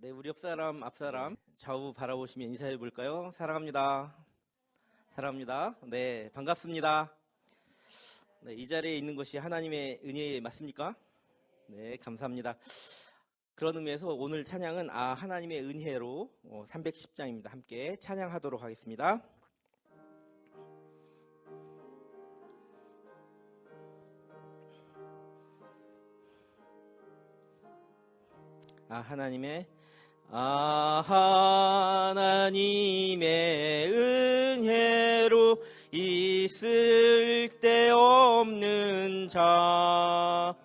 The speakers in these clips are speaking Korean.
네, 우리 옆사람, 앞사람 좌우 바라보시면 인사해 볼까요? 사랑합니다. 사랑합니다. 네, 반갑습니다. 네, 이 자리에 있는 것이 하나님의 은혜 맞습니까? 네, 감사합니다. 그런 의미에서 오늘 찬양은 하나님의 은혜로 310장입니다. 함께 찬양하도록 하겠습니다. 하나님의 은혜로 있을 데 없는 자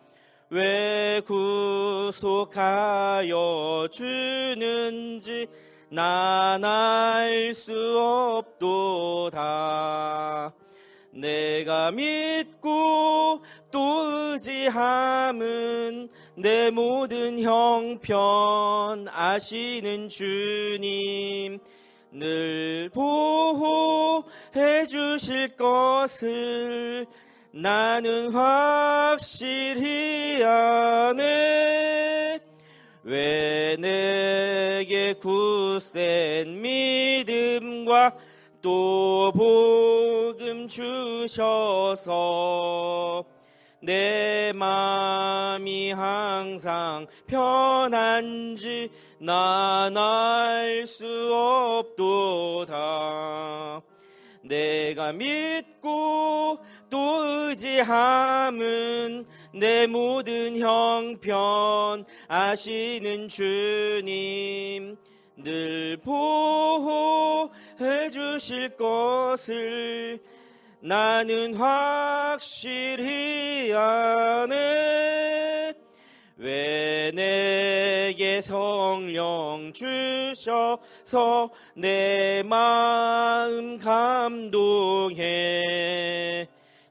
왜 구속하여 주는지 난 알 수 없도다. 내가 믿고 또 의지함은 내 모든 형편 아시는 주님 늘 보호해 주실 것을 나는 확실히 아네. 왜 내게 굳센 믿음과 또 복음 주셔서 내 맘이 항상 편한지 난 알 수 없도다. 내가 믿고 또 의지함은 내 모든 형편 아시는 주님 늘 보호해 주실 것을 나는 확실히 아네. 왜 내게 성령 주셔서 내 마음 감동해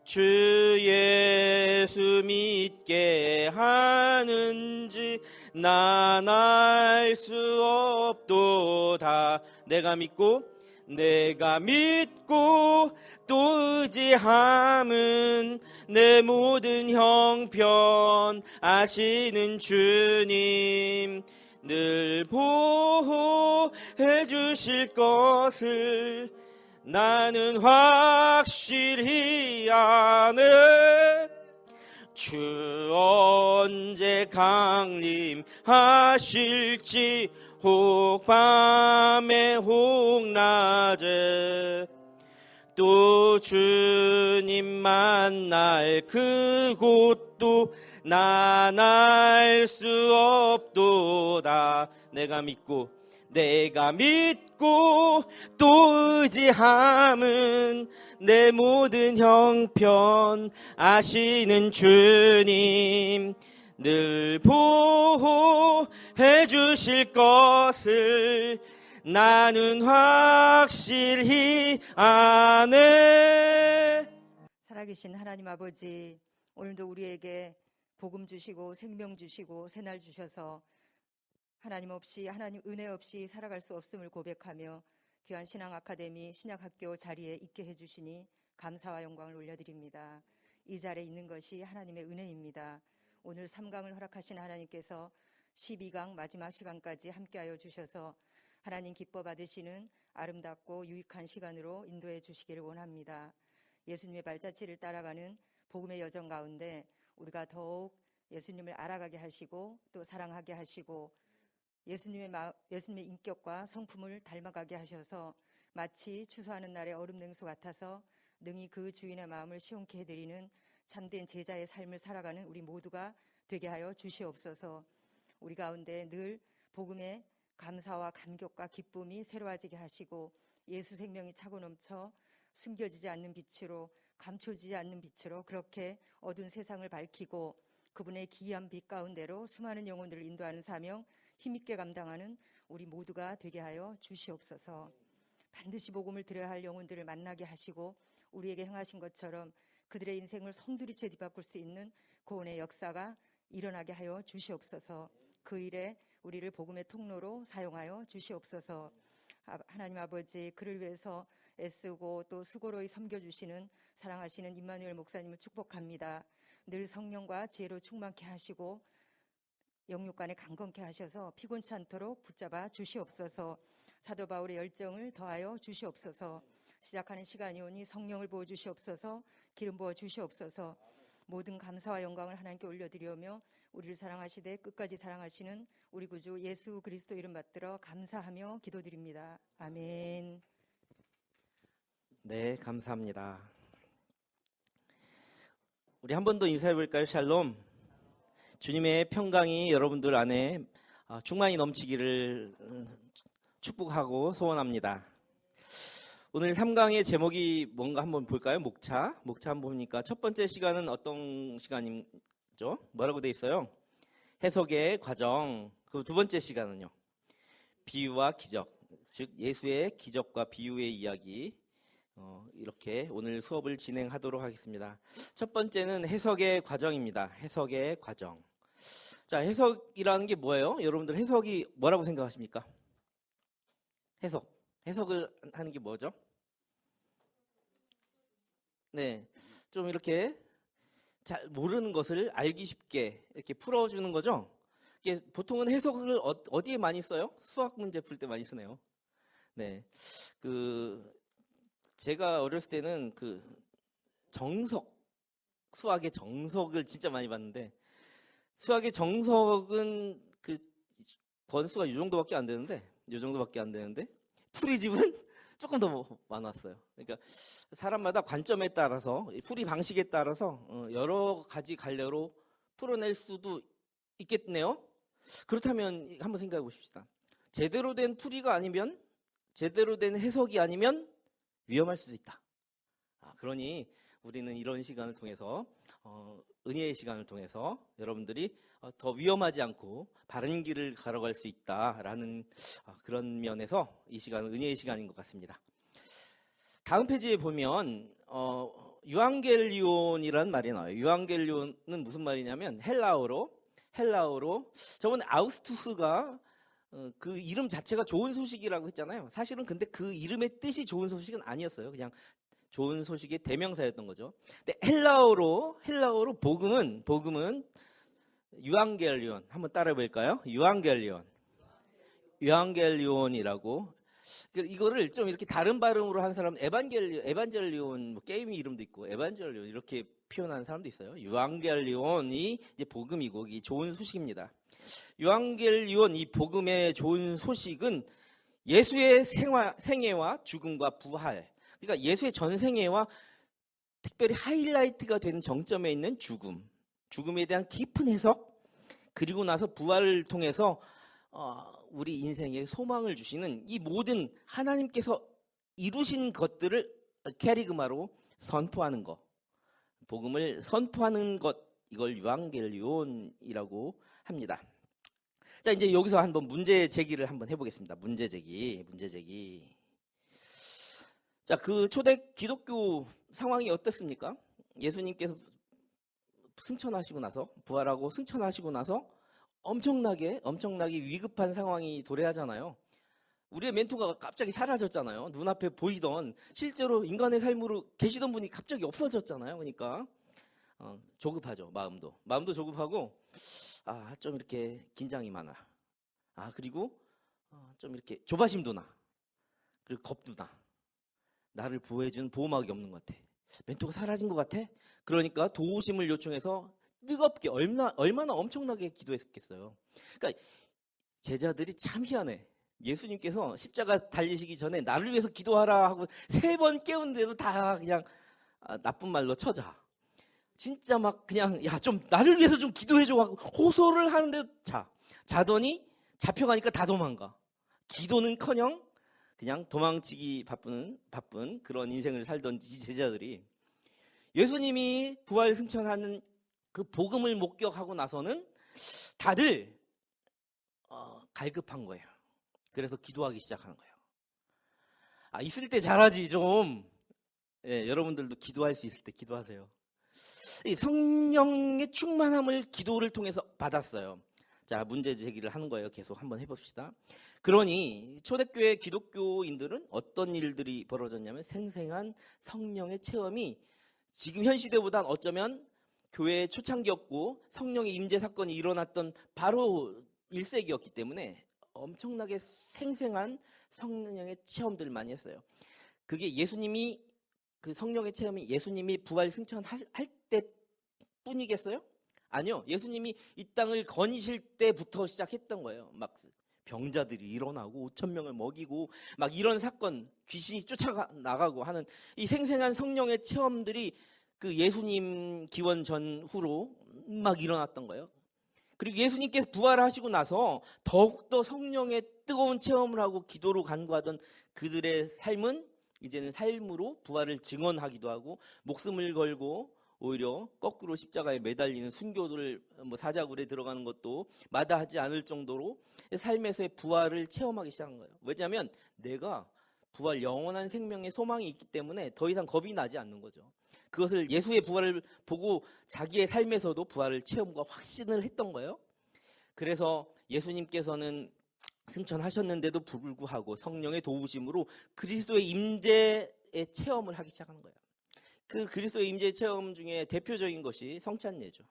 주 예수 믿게 하는지 난 알 수 없도다. 내가 믿고 또 의지함은 내 모든 형편 아시는 주님 늘 보호해 주실 것을 나는 확실히 아네. 주 언제 강림하실지 혹 밤에 혹 낮에 또 주님 만날 그곳도 난 알 수 없도다. 내가 믿고 또 의지함은 내 모든 형편 아시는 주님 늘 보호해 주실 것을 나는 확실히 아네. 살아계신 하나님 아버지, 오늘도 우리에게 복음 주시고 생명 주시고 새날 주셔서 하나님 은혜 없이 살아갈 수 없음을 고백하며 귀한 신앙 아카데미 신약학교 자리에 있게 해주시니 감사와 영광을 올려드립니다. 이 자리에 있는 것이 하나님의 은혜입니다. 오늘 3강을 허락하신 하나님께서 12강 마지막 시간까지 함께하여 주셔서 하나님 기뻐 받으시는 아름답고 유익한 시간으로 인도해 주시기를 원합니다. 예수님의 발자취를 따라가는 복음의 여정 가운데 우리가 더욱 예수님을 알아가게 하시고 또 사랑하게 하시고 예수님의 인격과 성품을 닮아가게 하셔서 마치 추수하는 날의 얼음 냉수 같아서 능히 그 주인의 마음을 시원케 해드리는 참된 제자의 삶을 살아가는 우리 모두가 되게 하여 주시옵소서. 우리 가운데 늘 복음의 감사와 감격과 기쁨이 새로워지게 하시고 예수 생명이 차고 넘쳐 숨겨지지 않는 빛으로 감춰지지 않는 빛으로 그렇게 어두운 세상을 밝히고 그분의 기이한 빛 가운데로 수많은 영혼들을 인도하는 사명 힘있게 감당하는 우리 모두가 되게 하여 주시옵소서. 반드시 복음을 들어야 할 영혼들을 만나게 하시고 우리에게 행하신 것처럼 그들의 인생을 송두리째 뒤바꿀 수 있는 구원의 역사가 일어나게 하여 주시옵소서. 그 일에 우리를 복음의 통로로 사용하여 주시옵소서. 하나님 아버지, 그를 위해서 애쓰고 또 수고로이 섬겨주시는 사랑하시는 임마누엘 목사님을 축복합니다. 늘 성령과 지혜로 충만케 하시고 영육간에 강건케 하셔서 피곤치 않도록 붙잡아 주시옵소서. 사도 바울의 열정을 더하여 주시옵소서. 시작하는 시간이 오니 성령을 부어 주시옵소서. 기름 부어 주시옵소서. 모든 감사와 영광을 하나님께 올려드리오며 우리를 사랑하시되 끝까지 사랑하시는 우리 구주 예수 그리스도 이름 받들어 감사하며 기도드립니다. 아멘. 네, 감사합니다. 우리 한 번 더 인사해 볼까요? 샬롬. 주님의 평강이 여러분들 안에 충만히 넘치기를 축복하고 소원합니다. 오늘 3강의 제목이 뭔가 한번 볼까요? 목차 한번 보니까 첫 번째 시간은 어떤 시간이죠? 뭐라고 돼 있어요? 해석의 과정. 그 두 번째 시간은요? 비유와 기적, 즉 예수의 기적과 비유의 이야기. 이렇게 오늘 수업을 진행하도록 하겠습니다. 첫 번째는 해석의 과정입니다. 해석의 과정. 자, 해석이라는 게 뭐예요? 여러분들 해석이 뭐라고 생각하십니까? 해석을 하는 게 뭐죠? 네, 좀 이렇게 잘 모르는 것을 알기 쉽게 이렇게 풀어주는 거죠. 이게 보통은 해석을 어디에 많이 써요? 수학 문제 풀 때 많이 쓰네요. 네, 제가 어렸을 때는 수학의 정석을 진짜 많이 봤는데, 수학의 정석은 권수가 이 정도밖에 안 되는데, 풀이집은 조금 더 많았어요. 그러니까 사람마다 관점에 따라서, 풀이 방식에 따라서 여러 가지 갈래로 풀어낼 수도 있겠네요. 그렇다면 한번 생각해 보십시다. 제대로 된 풀이가 아니면, 제대로 된 해석이 아니면 위험할 수도 있다. 그러니 우리는 이런 시간을 통해서 은혜의 시간을 통해서 여러분들이 더 위험하지 않고 바른 길을 걸어갈 수 있다라는 그런 면에서 이 시간은 은혜의 시간인 것 같습니다. 다음 페이지에 보면 유앙겔리온이라는 말이 나와요. 유앙겔리온은 무슨 말이냐면 헬라어로 저번에 아우스투스가 그 이름 자체가 좋은 소식이라고 했잖아요. 사실은 근데 그 이름의 뜻이 좋은 소식은 아니었어요. 그냥 좋은 소식의 대명사였던 거죠. 근데 헬라어로 복음은 유앙겔리온. 한번 따라해 볼까요? 유앙겔리온이라고. 이거를 좀 이렇게 다른 발음으로 한 사람은 에반젤리온, 뭐 게임 이름도 있고 에반젤리온 이렇게 표현하는 사람도 있어요. 유앙겔리온이 이제 복음이고 이 좋은 소식입니다. 유앙겔리온, 이 복음의 좋은 소식은 예수의 생애와 죽음과 부활, 그러니까 예수의 전생애와 특별히 하이라이트가 되는 정점에 있는 죽음에 대한 깊은 해석, 그리고 나서 부활을 통해서 우리 인생에 소망을 주시는 이 모든 하나님께서 이루신 것들을 캐리그마로 선포하는 것, 복음을 선포하는 것, 이걸 유앙겔리온이라고 합니다. 자, 이제 여기서 한번 문제 제기를 한번 해보겠습니다. 문제 제기. 자, 그 초대 기독교 상황이 어떻습니까? 예수님께서 승천하시고 나서, 부활하고 승천하시고 나서 엄청나게 위급한 상황이 도래하잖아요. 우리의 멘토가 갑자기 사라졌잖아요. 눈앞에 보이던, 실제로 인간의 삶으로 계시던 분이 갑자기 없어졌잖아요. 그러니까 조급하죠. 마음도 조급하고, 좀 이렇게 긴장이 많아. 그리고 좀 이렇게 조바심도 나. 그리고 겁도 나. 나를 보호해주는 보호막이 없는 것 같아. 멘토가 사라진 것 같아. 그러니까 도우심을 요청해서 뜨겁게 얼마나 엄청나게 기도했겠어요. 그러니까 제자들이 참 희한해. 예수님께서 십자가 달리시기 전에 나를 위해서 기도하라 하고 3번 깨우는데도 다 그냥 나쁜 말로 쳐자. 진짜 막 그냥 야, 좀 나를 위해서 좀 기도해줘 하고 호소를 하는데 자더니 잡혀가니까 다 도망가. 기도는커녕 그냥 도망치기 바쁜 그런 인생을 살던 이 제자들이 예수님이 부활 승천하는 그 복음을 목격하고 나서는 다들 갈급한 거예요. 그래서 기도하기 시작하는 거예요. 있을 때 잘하지 좀. 예, 여러분들도 기도할 수 있을 때 기도하세요. 이 성령의 충만함을 기도를 통해서 받았어요. 자, 문제 제기를 하는 거예요. 계속 한번 해봅시다. 그러니 초대교회 기독교인들은 어떤 일들이 벌어졌냐면 생생한 성령의 체험이 지금 현 시대보단 어쩌면 교회의 초창기였고 성령의 임재 사건이 일어났던 바로 1세기였기 때문에 엄청나게 생생한 성령의 체험들을 많이 했어요. 그게 예수님이 그 성령의 체험이 예수님이 부활 승천할 때뿐이겠어요? 아니요. 예수님이 이 땅을 거니실 때부터 시작했던 거예요. 막 병자들이 일어나고 5천 명을 먹이고 막 이런 사건, 귀신이 쫓아나가고 하는 이 생생한 성령의 체험들이 그 예수님 기원 전후로 막 일어났던 거예요. 그리고 예수님께서 부활하시고 나서 더욱더 성령의 뜨거운 체험을 하고 기도로 간구하던 그들의 삶은 이제는 삶으로 부활을 증언하기도 하고 목숨을 걸고 오히려 거꾸로 십자가에 매달리는 순교를 사자굴에 들어가는 것도 마다하지 않을 정도로 삶에서의 부활을 체험하기 시작한 거예요. 왜냐하면 내가 부활 영원한 생명의 소망이 있기 때문에 더 이상 겁이 나지 않는 거죠. 그것을 예수의 부활을 보고 자기의 삶에서도 부활을 체험과 확신을 했던 거예요. 그래서 예수님께서는 승천하셨는데도 불구하고 성령의 도우심으로 그리스도의 임재의 체험을 하기 시작하는 거예요. 그 그리스도의 임재 체험 중에 대표적인 것이 성찬예죠.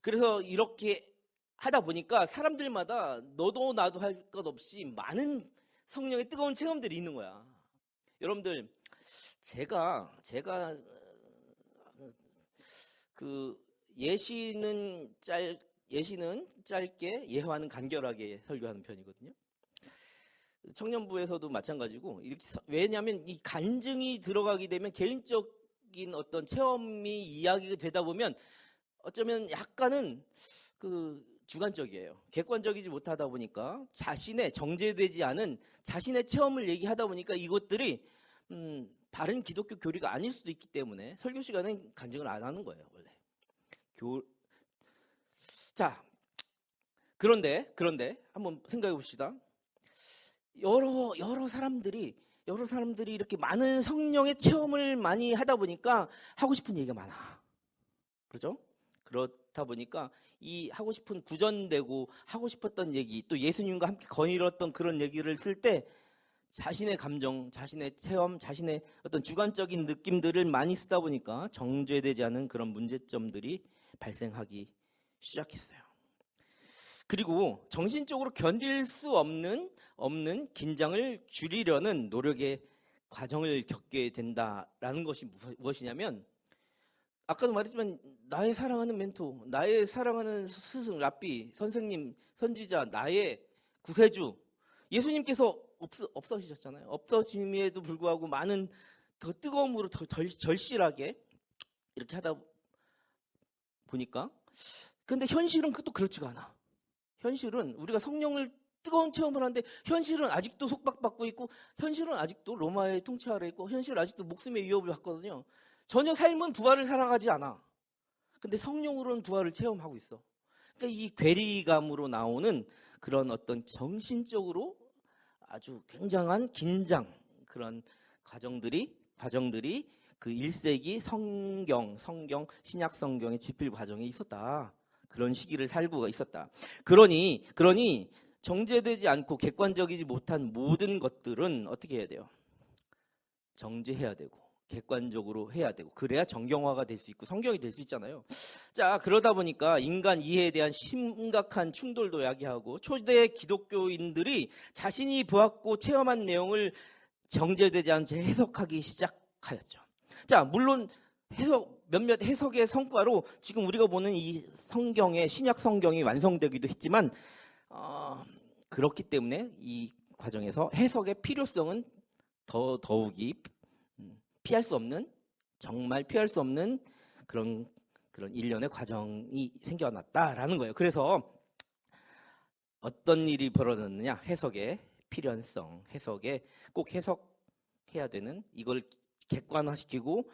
그래서 이렇게 하다 보니까 사람들마다 너도 나도 할 것 없이 많은 성령의 뜨거운 체험들이 있는 거야. 여러분들 제가 그 예시는 짧게 예화는 간결하게 설교하는 편이거든요. 청년부에서도 마찬가지고 이렇게 왜냐하면 이 간증이 들어가게 되면 개인적인 어떤 체험이 이야기가 되다 보면 어쩌면 약간은 그 주관적이에요. 객관적이지 못하다 보니까 자신의 정제되지 않은 자신의 체험을 얘기하다 보니까 이것들이 바른 기독교 교리가 아닐 수도 있기 때문에 설교 시간엔 간증을 안 하는 거예요, 원래. 자, 그런데 한번 생각해 봅시다. 여러 사람들이 이렇게 많은 성령의 체험을 많이 하다 보니까 하고 싶은 얘기가 많아. 그렇죠? 그렇다 보니까 이 하고 싶은 구전되고 하고 싶었던 얘기, 또 예수님과 함께 거닐었던 그런 얘기를 쓸 때 자신의 감정, 자신의 체험, 자신의 어떤 주관적인 느낌들을 많이 쓰다 보니까 정제되지 않은 그런 문제점들이 발생하기 시작했어요. 그리고 정신적으로 견딜 수 없는 긴장을 줄이려는 노력의 과정을 겪게 된다라는 것이 무엇이냐면 아까도 말했지만 나의 사랑하는 멘토, 나의 사랑하는 스승, 랍비, 선생님, 선지자, 나의 구세주 예수님께서 없어지셨잖아요. 없어짐에도 불구하고 많은 더 뜨거움으로 더 절실하게 이렇게 하다 보니까 근데 현실은 또 그렇지가 않아. 현실은 우리가 성령을 뜨거운 체험을 하는데 현실은 아직도 속박받고 있고 현실은 아직도 로마의 통치 아래 있고 현실은 아직도 목숨의 위협을 받거든요. 전혀 삶은 부활을 살아가지 않아. 근데 성령으로는 부활을 체험하고 있어. 그러니까 이 괴리감으로 나오는 그런 어떤 정신적으로 아주 굉장한 긴장 그런 과정들이 그 1세기 성경 신약 성경의 집필 과정에 있었다. 그런 시기를 살고 있었다. 그러니 정제되지 않고 객관적이지 못한 모든 것들은 어떻게 해야 돼요? 정제해야 되고 객관적으로 해야 되고 그래야 정경화가 될 수 있고 성경이 될 수 있잖아요. 자, 그러다 보니까 인간 이해에 대한 심각한 충돌도 야기하고 초대 기독교인들이 자신이 보았고 체험한 내용을 정제되지 않은 채 해석하기 시작하였죠. 자, 물론 몇몇 해석의 성과로 지금 우리가 보는 이 성경의 신약 성경이 완성되기도 했지만 그렇기 때문에 이 과정에서 해석의 필요성은 더욱이 정말 피할 수 없는 그런 일련의 과정이 생겨났다라는 거예요. 그래서 어떤 일이 벌어졌느냐? 해석의 필연성, 꼭 해석해야 되는 이걸 객관화시키고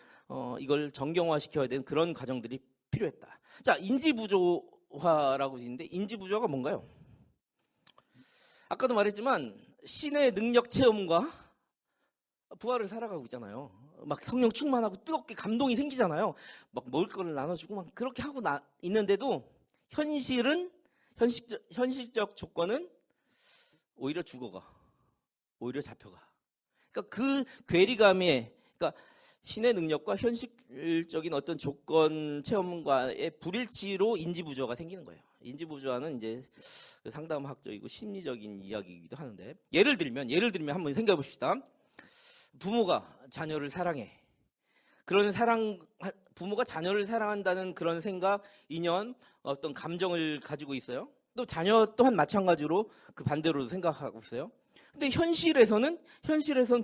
이걸 정경화시켜야 되는 그런 과정들이 필요했다. 자, 인지부조화라고 있는데 인지부조화가 뭔가요? 아까도 말했지만 신의 능력 체험과 부활을 살아가고 있잖아요. 막 성령 충만하고 뜨겁게 감동이 생기잖아요. 막 먹을 거를 나눠주고 막 그렇게 하고 있는데도 현실적 조건은 오히려 죽어가, 오히려 잡혀가. 그러니까 그 괴리감에, 그러니까 신의 능력과 현실적인 어떤 조건 체험과의 불일치로 인지부조화가 생기는 거예요. 인지부조화는 이제 상담학적이고 심리적인 이야기이기도 하는데, 예를 들면 한번 생각해 봅시다. 부모가 자녀를 사랑해. 부모가 자녀를 사랑한다는 그런 생각, 인연, 어떤 감정을 가지고 있어요. 또 자녀 또한 마찬가지로 그 반대로도 생각하고 있어요. 근데 현실에서는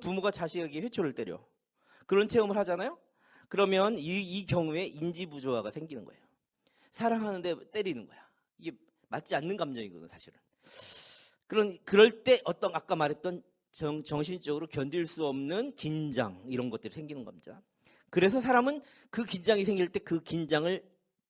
부모가 자식에게 회초를 때려. 그런 체험을 하잖아요. 그러면 이 경우에 인지부조화가 생기는 거예요. 사랑하는데 때리는 거야. 이게 맞지 않는 감정이거든, 사실은. 그럴 때 어떤 아까 말했던 정신적으로 견딜 수 없는 긴장, 이런 것들이 생기는 겁니다. 그래서 사람은 그 긴장이 생길 때 그 긴장을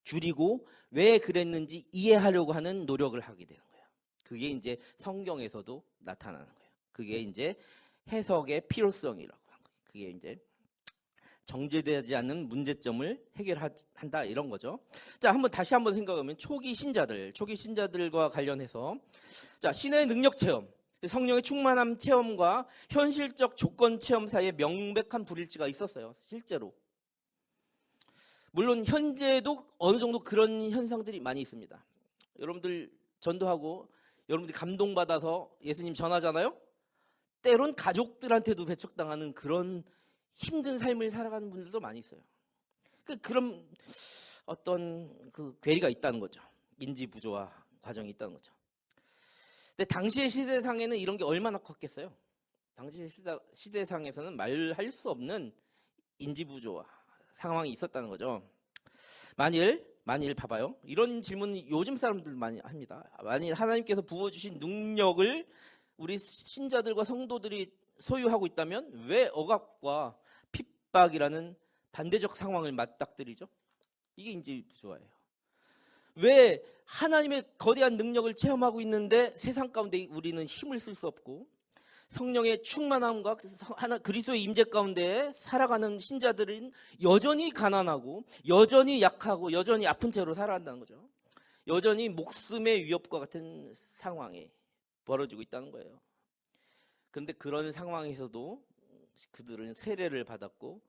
줄이고 왜 그랬는지 이해하려고 하는 노력을 하게 되는 거예요. 그게 이제 성경에서도 나타나는 거예요. 그게 이제 해석의 필요성이라고 하는 거예요. 그게 이제 정제되지 않는 문제점을 해결한다, 이런 거죠. 자, 다시 한번 생각하면 초기 신자들과 관련해서, 자, 신의 능력 체험, 성령의 충만함 체험과 현실적 조건 체험 사이에 명백한 불일치가 있었어요, 실제로. 물론 현재도 어느 정도 그런 현상들이 많이 있습니다. 여러분들 전도하고 여러분들이 감동받아서 예수님 전하잖아요. 때론 가족들한테도 배척당하는 그런 힘든 삶을 살아가는 분들도 많이 있어요. 그런 어떤 그 괴리가 있다는 거죠. 인지부조화 과정이 있다는 거죠. 근데 당시의 시대상에는 이런 게 얼마나 컸겠어요. 당시의 시대상에서는 말할 수 없는 인지부조화 상황이 있었다는 거죠. 만일 봐봐요. 이런 질문은 요즘 사람들 많이 합니다. 만일 하나님께서 부어주신 능력을 우리 신자들과 성도들이 소유하고 있다면 왜 억압과 핍박이라는 반대적 상황을 맞닥뜨리죠? 이게 인지부조화예요. 왜 하나님의 거대한 능력을 체험하고 있는데 세상 가운데 우리는 힘을 쓸 수 없고, 성령의 충만함과 그리스도의 임재 가운데 살아가는 신자들은 여전히 가난하고 여전히 약하고 여전히 아픈 채로 살아간다는 거죠. 여전히 목숨의 위협과 같은 상황이 벌어지고 있다는 거예요. 그런데 그런 상황에서도 그들은 세례를 받았고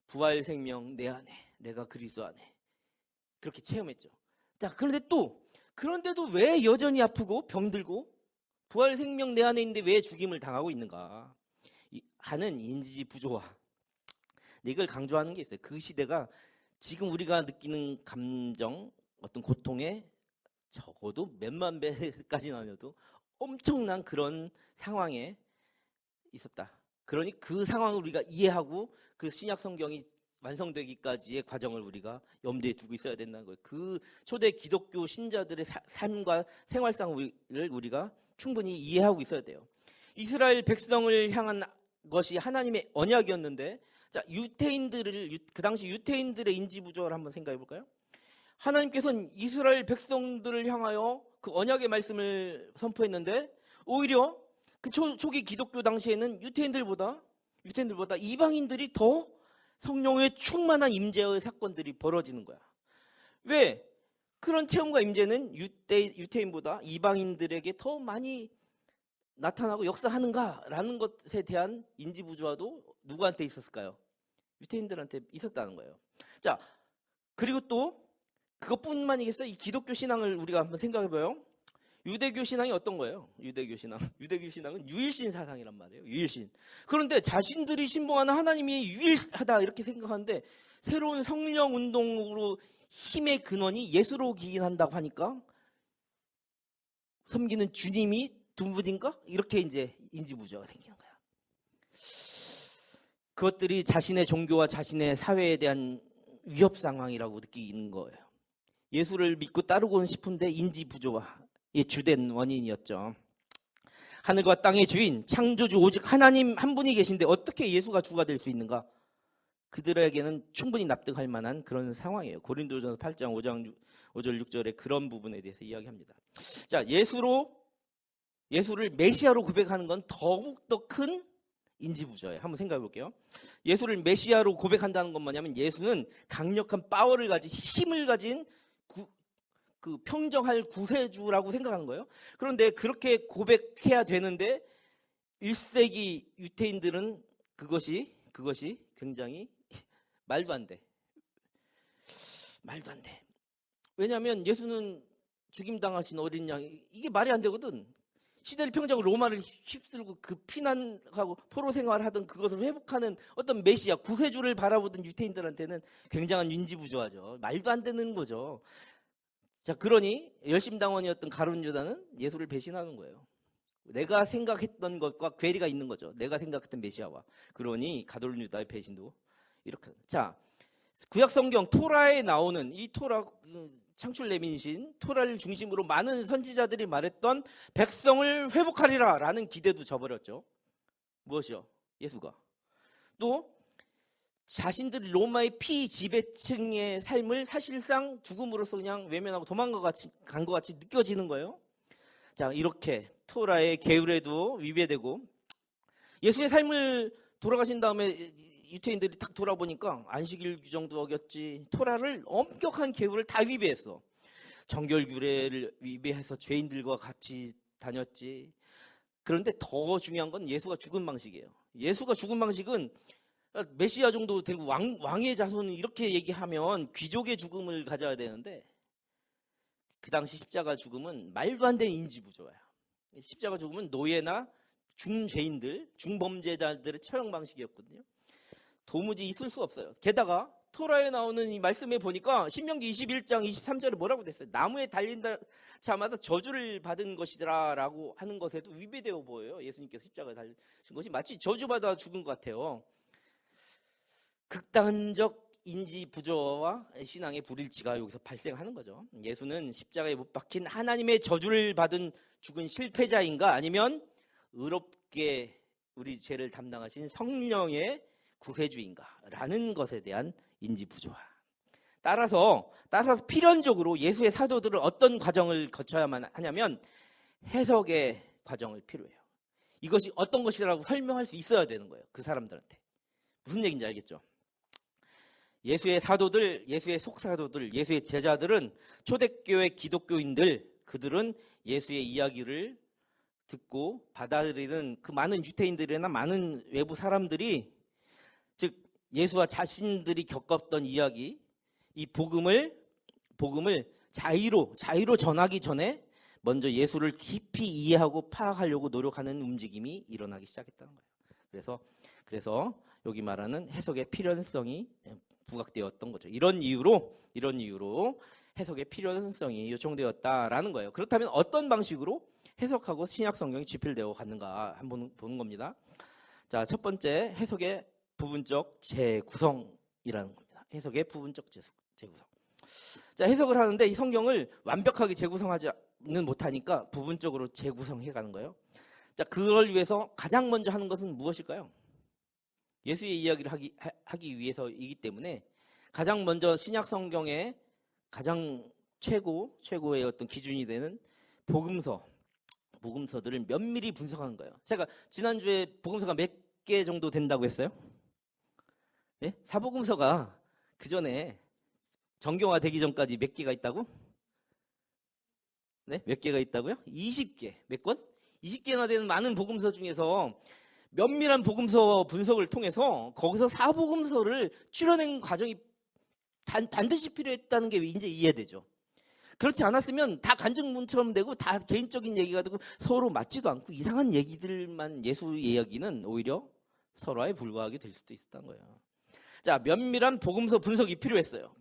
부활 생명 내 안에, 내가 그리스도 안에, 그렇게 체험했죠. 자, 그런데도 왜 여전히 아프고 병들고 부활 생명 내 안에 있는데 왜 죽임을 당하고 있는가 하는 인지부조화, 이걸 강조하는 게 있어요. 그 시대가 지금 우리가 느끼는 감정, 어떤 고통에 적어도 몇만 배까지는 아니어도 엄청난 그런 상황에 있었다. 그러니 그 상황을 우리가 이해하고 그 신약 성경이 완성되기까지의 과정을 우리가 염두에 두고 있어야 된다는 거예요. 그 초대 기독교 신자들의 삶과 생활상을 우리가 충분히 이해하고 있어야 돼요. 이스라엘 백성을 향한 것이 하나님의 언약이었는데, 자, 그 당시 유태인들의 인지부조화를 한번 생각해 볼까요? 하나님께서는 이스라엘 백성들을 향하여 그 언약의 말씀을 선포했는데, 오히려 그 초기 기독교 당시에는 유태인들보다 이방인들이 더 성령의 충만한 임재의 사건들이 벌어지는 거야. 왜? 그런 체험과 임재는 유태인보다 이방인들에게 더 많이 나타나고 역사하는가라는 것에 대한 인지부조화도 누구한테 있었을까요? 유태인들한테 있었다는 거예요. 자, 그리고 또 그것뿐만이겠어요? 이 기독교 신앙을 우리가 한번 생각해봐요. 유대교 신앙이 어떤 거예요? 유대교 신앙은 유일신 사상이란 말이에요. 유일신. 그런데 자신들이 신봉하는 하나님이 유일하다 이렇게 생각하는데, 새로운 성령 운동으로 힘의 근원이 예수로기인 한다고 하니까 섬기는 주님이 두 분인가? 이렇게 이제 인지부조화가 생기는 거야. 그것들이 자신의 종교와 자신의 사회에 대한 위협 상황이라고 느끼는 거예요. 예수를 믿고 따르고는 싶은데 인지부조화의 주된 원인이었죠. 하늘과 땅의 주인, 창조주 오직 하나님 한 분이 계신데 어떻게 예수가 주가 될 수 있는가? 그들에게는 충분히 납득할 만한 그런 상황이에요. 고린도전서 8장 5절 6절에 그런 부분에 대해서 이야기합니다. 자, 예수를 메시아로 고백하는 건 더욱더 큰 인지부조예요. 한번 생각해 볼게요. 예수를 메시아로 고백한다는 건 뭐냐면, 예수는 강력한 파워를 가진, 힘을 가진 그 평정할 구세주라고 생각하는 거예요. 그런데 그렇게 고백해야 되는데 1세기 유태인들은 그것이 굉장히 말도 안 돼. 말도 안 돼. 왜냐하면 예수는 죽임당하신 어린 양, 이게 말이 안 되거든. 시대를 평정하고 로마를 휩쓸고 그 피난하고 포로 생활하던 그것을 회복하는 어떤 메시아, 구세주를 바라보던 유태인들한테는 굉장한 윤지부조하죠. 말도 안 되는 거죠. 자, 그러니 열심당원이었던 가룟 유다는 예수를 배신하는 거예요. 내가 생각했던 것과 괴리가 있는 거죠. 내가 생각했던 메시아와. 그러니 가룟 유다의 배신도 이렇게. 자, 구약 성경 토라에 나오는 이 토라, 창출 내민신 토라를 중심으로 많은 선지자들이 말했던 백성을 회복하리라 라는 기대도 저버렸죠. 무엇이요? 예수가. 또 자신들이 로마의 피지배층의 삶을 사실상 죽음으로써 그냥 외면하고 도망간 것 같이 느껴지는 거예요. 자, 이렇게 토라의 계율에도 위배되고 예수의 삶을 돌아가신 다음에 유태인들이 딱 돌아보니까 안식일 규정도 어겼지, 토라를 엄격한 계율을 다 위배했어. 정결 규례를 위배해서 죄인들과 같이 다녔지. 그런데 더 중요한 건 예수가 죽은 방식이에요. 예수가 죽은 방식은 메시아 정도 되고 왕의 자손은 이렇게 얘기하면 귀족의 죽음을 가져야 되는데 그 당시 십자가 죽음은 말도 안 되는 인지부조야. 십자가 죽음은 노예나 중죄인들, 중범죄자들의 처형 방식이었거든요. 도무지 있을 수 없어요. 게다가 토라에 나오는 이 말씀에 보니까 신명기 21장 23절에 뭐라고 됐어요? 나무에 달린 자마다 저주를 받은 것이더라 라고 하는 것에도 위배되어 보여요. 예수님께서 십자가에 달리신 것이 마치 저주받아 죽은 것 같아요. 극단적 인지 부조와 신앙의 불일치가 여기서 발생하는 거죠. 예수는 십자가에 못 박힌 하나님의 저주를 받은 죽은 실패자인가, 아니면 의롭게 우리 죄를 담당하신 성령의 구세주인가 라는 것에 대한 인지 부조화. 따라서 필연적으로 예수의 사도들은 어떤 과정을 거쳐야만 하냐면 해석의 과정을 필요해요. 이것이 어떤 것이라고 설명할 수 있어야 되는 거예요. 그 사람들한테. 무슨 얘기인지 알겠죠? 예수의 사도들, 예수의 속사도들, 예수의 제자들은 초대교회 기독교인들, 그들은 예수의 이야기를 듣고 받아들이는 그 많은 유태인들이나 많은 외부 사람들이, 즉 예수와 자신들이 겪었던 이야기, 이 복음을 자의로 전하기 전에 먼저 예수를 깊이 이해하고 파악하려고 노력하는 움직임이 일어나기 시작했다는 거예요. 그래서 여기 말하는 해석의 필연성이 부각되었던 거죠. 이런 이유로 해석의 필연성이 요청되었다라는 거예요. 그렇다면 어떤 방식으로 해석하고 신약 성경이 집필되어 갔는가 한번 보는 겁니다. 자, 첫 번째, 해석의 부분적 재구성이라는 겁니다. 해석의 부분적 재구성. 자, 해석을 하는데 이 성경을 완벽하게 재구성하지는 못하니까 부분적으로 재구성해 가는 거예요. 자, 그걸 위해서 가장 먼저 하는 것은 무엇일까요? 예수의 이야기를 하기 위해서이기 때문에 가장 먼저 신약 성경의 가장 최고의 어떤 기준이 되는 복음서들을 면밀히 분석하는 거예요. 제가 지난주에 복음서가 몇 개 정도 된다고 했어요? 네? 사복음서가 그 전에 정교화 되기 전까지 몇 개가 있다고? 네? 몇 개가 있다고요? 20개. 몇 권? 20개나 되는 많은 복음서 중에서 면밀한 복음서 분석을 통해서 거기서 사복음서를 추려낸 과정이 반드시 필요했다는 게 이제 이해되죠. 그렇지 않았으면 다 간증문처럼 되고 다 개인적인 얘기가 되고 서로 맞지도 않고 이상한 얘기들만, 예수 이야기는 오히려 설화에 불과하게 될 수도 있었던 거예요. 자, 면밀한 복음서 분석이 필요했어요.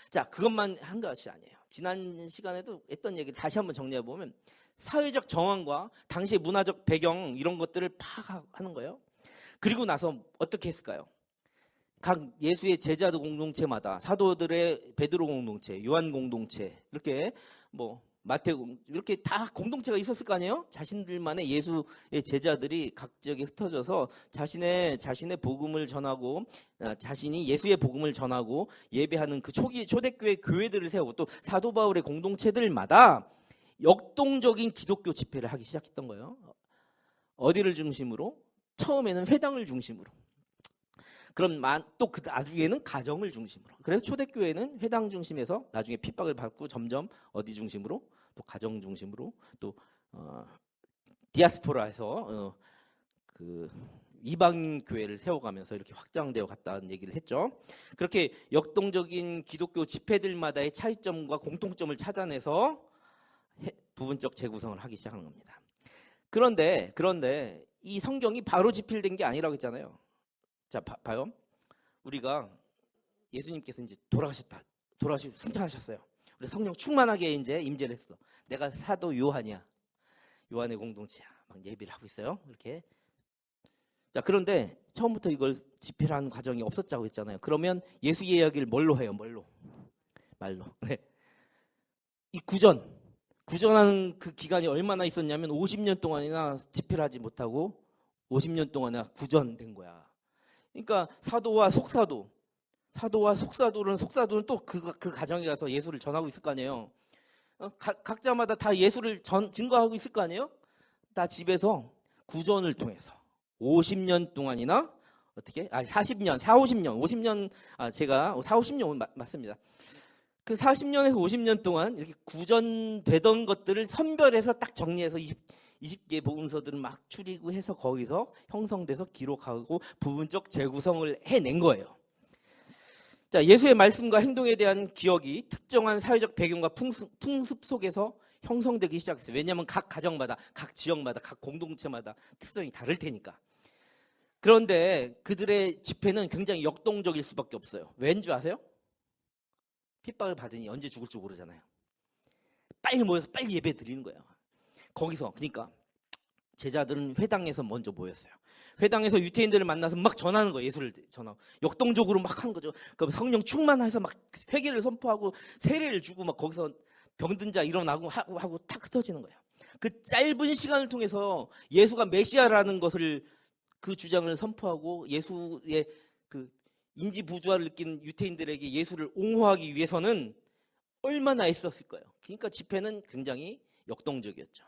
자, 그것만 한 것이 아니에요. 지난 시간에도 했던 얘기 다시 한번 정리해 보면 사회적 정황과 당시의 문화적 배경, 이런 것들을 파악하는 거예요. 그리고 나서 어떻게 했을까요? 각 예수의 제자들 공동체마다 사도들의 베드로 공동체, 요한 공동체, 이렇게 마태오, 이렇게 다 공동체가 있었을 거 아니에요? 자신들만의 예수의 제자들이 각 지역에 흩어져서 자신의 복음을 전하고, 자신이 예수의 복음을 전하고 예배하는 그 초대교회 교회들을 세우고, 또 사도 바울의 공동체들마다 역동적인 기독교 집회를 하기 시작했던 거예요. 어디를 중심으로? 처음에는 회당을 중심으로. 그럼 또 그 나중에는 가정을 중심으로. 그래서 초대교회는 회당 중심에서 나중에 핍박을 받고 점점 어디 중심으로? 또 가정 중심으로, 또 디아스포라에서 그 이방 교회를 세워가면서 이렇게 확장되어 갔다는 얘기를 했죠. 그렇게 역동적인 기독교 집회들마다의 차이점과 공통점을 찾아내서 부분적 재구성을 하기 시작하는 겁니다. 그런데 이 성경이 바로 집필된 게 아니라고 했잖아요. 자, 봐요. 우리가 예수님께서 이제 돌아가시고 승천하셨어요. 우리 성령 충만하게 이제 임재를 했어. 내가 사도 요한이야. 요한의 공동체야. 막 예배를 하고 있어요. 이렇게. 자, 그런데 처음부터 이걸 집필하는 과정이 없었다고 했잖아요. 그러면 예수 이야기를 뭘로 해요? 말로. 네. 이 구전하는 그 기간이 얼마나 있었냐면 50년 동안이나 집필하지 못하고 50년 동안이나 구전된 거야. 그러니까 사도와 속사도는 또 그 가정에 가서 예수를 전하고 있을 거 아니에요. 각자마다 다 예수를 증거하고 있을 거 아니에요. 다 집에서 구전을 통해서 50년 동안이나 어떻게? 40년, 50년, 제가 50년 맞습니다. 그 40년에서 50년 동안 이렇게 구전되던 것들을 선별해서 딱 정리해서 20개 복음서들을 막 추리고 해서 거기서 형성돼서 기록하고 부분적 재구성을 해낸 거예요. 자, 예수의 말씀과 행동에 대한 기억이 특정한 사회적 배경과 풍습 속에서 형성되기 시작했어요. 왜냐하면 각 가정마다, 각 지역마다, 각 공동체마다 특성이 다를 테니까. 그런데 그들의 집회는 굉장히 역동적일 수밖에 없어요. 왠 줄 아세요? 핍박을 받으니 언제 죽을지 모르잖아요. 빨리 모여서 빨리 예배 드리는 거예요. 거기서 그러니까 제자들은 회당에서 먼저 모였어요. 회당에서 유태인들을 만나서 막 전하는 거예요. 예수를 전하고 역동적으로 막 하는 거죠. 그럼 성령 충만해서 막 회개를 선포하고 세례를 주고 막 거기서 병든 자 일어나고 하고 탁 흩어지는 거예요. 그 짧은 시간을 통해서 예수가 메시아라는 것을 그 주장을 선포하고 예수의 그 인지 부조화를 느낀 유태인들에게 예수를 옹호하기 위해서는 얼마나 애썼을 거예요. 그러니까 집회는 굉장히 역동적이었죠.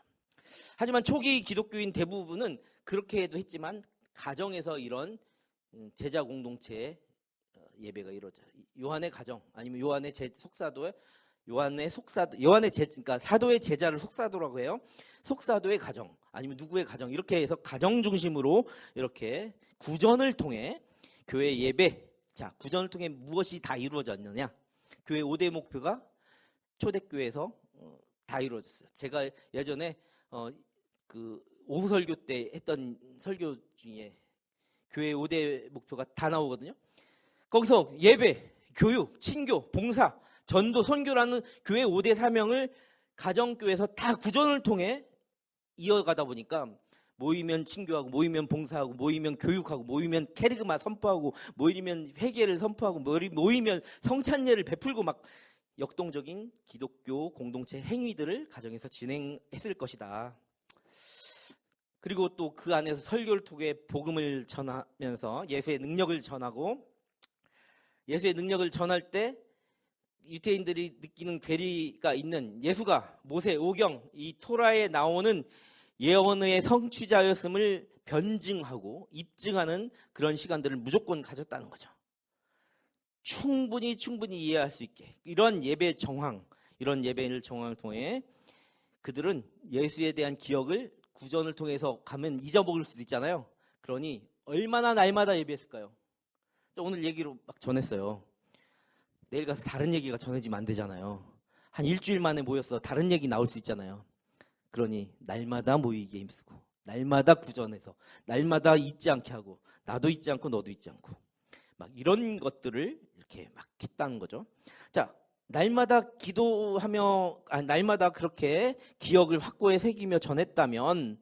하지만 초기 기독교인 대부분은 그렇게도 했지만 가정에서 이런 제자 공동체의 예배가 이루어져요. 요한의 가정 아니면 그러니까 사도의 제자를 속사도라고 해요. 속사도의 가정 아니면 누구의 가정 이렇게 해서 가정 중심으로 이렇게 구전을 통해 교회 예배. 자, 구전을 통해 무엇이 다 이루어졌느냐? 교회 5대 목표가 초대교회에서 다 이루어졌어요. 제가 예전에 그 오후 설교 때 했던 설교 중에 교회 5대 목표가 다 나오거든요. 거기서 예배, 교육, 친교, 봉사, 전도, 선교라는 교회 5대 사명을 가정교회에서 다 구전을 통해 이어가다 보니까 모이면 친교하고 모이면 봉사하고 모이면 교육하고 모이면 캐리그마 선포하고 모이면 회개를 선포하고 모이면 성찬례를 베풀고 막 역동적인 기독교 공동체 행위들을 가정에서 진행했을 것이다. 그리고 또 그 안에서 설교를 통해 복음을 전하면서 예수의 능력을 전하고 예수의 능력을 전할 때 유태인들이 느끼는 괴리가 있는 예수가 모세, 오경, 이 토라에 나오는 예언의 성취자였음을 변증하고 입증하는 그런 시간들을 무조건 가졌다는 거죠. 충분히 이해할 수 있게 이런 예배 정황, 이런 예배를 정황을 통해 그들은 예수에 대한 기억을 구전을 통해서 가면 잊어먹을 수도 있잖아요. 그러니 얼마나 날마다 예배했을까요? 오늘 얘기로 막 전했어요. 내일 가서 다른 얘기가 전해지면 안 되잖아요. 한 일주일 만에 모였어. 다른 얘기 나올 수 있잖아요. 그러니 날마다 모이기에 힘쓰고 날마다 구전해서 날마다 잊지 않게 하고 나도 잊지 않고 너도 잊지 않고 막 이런 것들을 이렇게 막 했다는 거죠. 자, 날마다 기도하며 날마다 그렇게 기억을 확고히 새기며 전했다면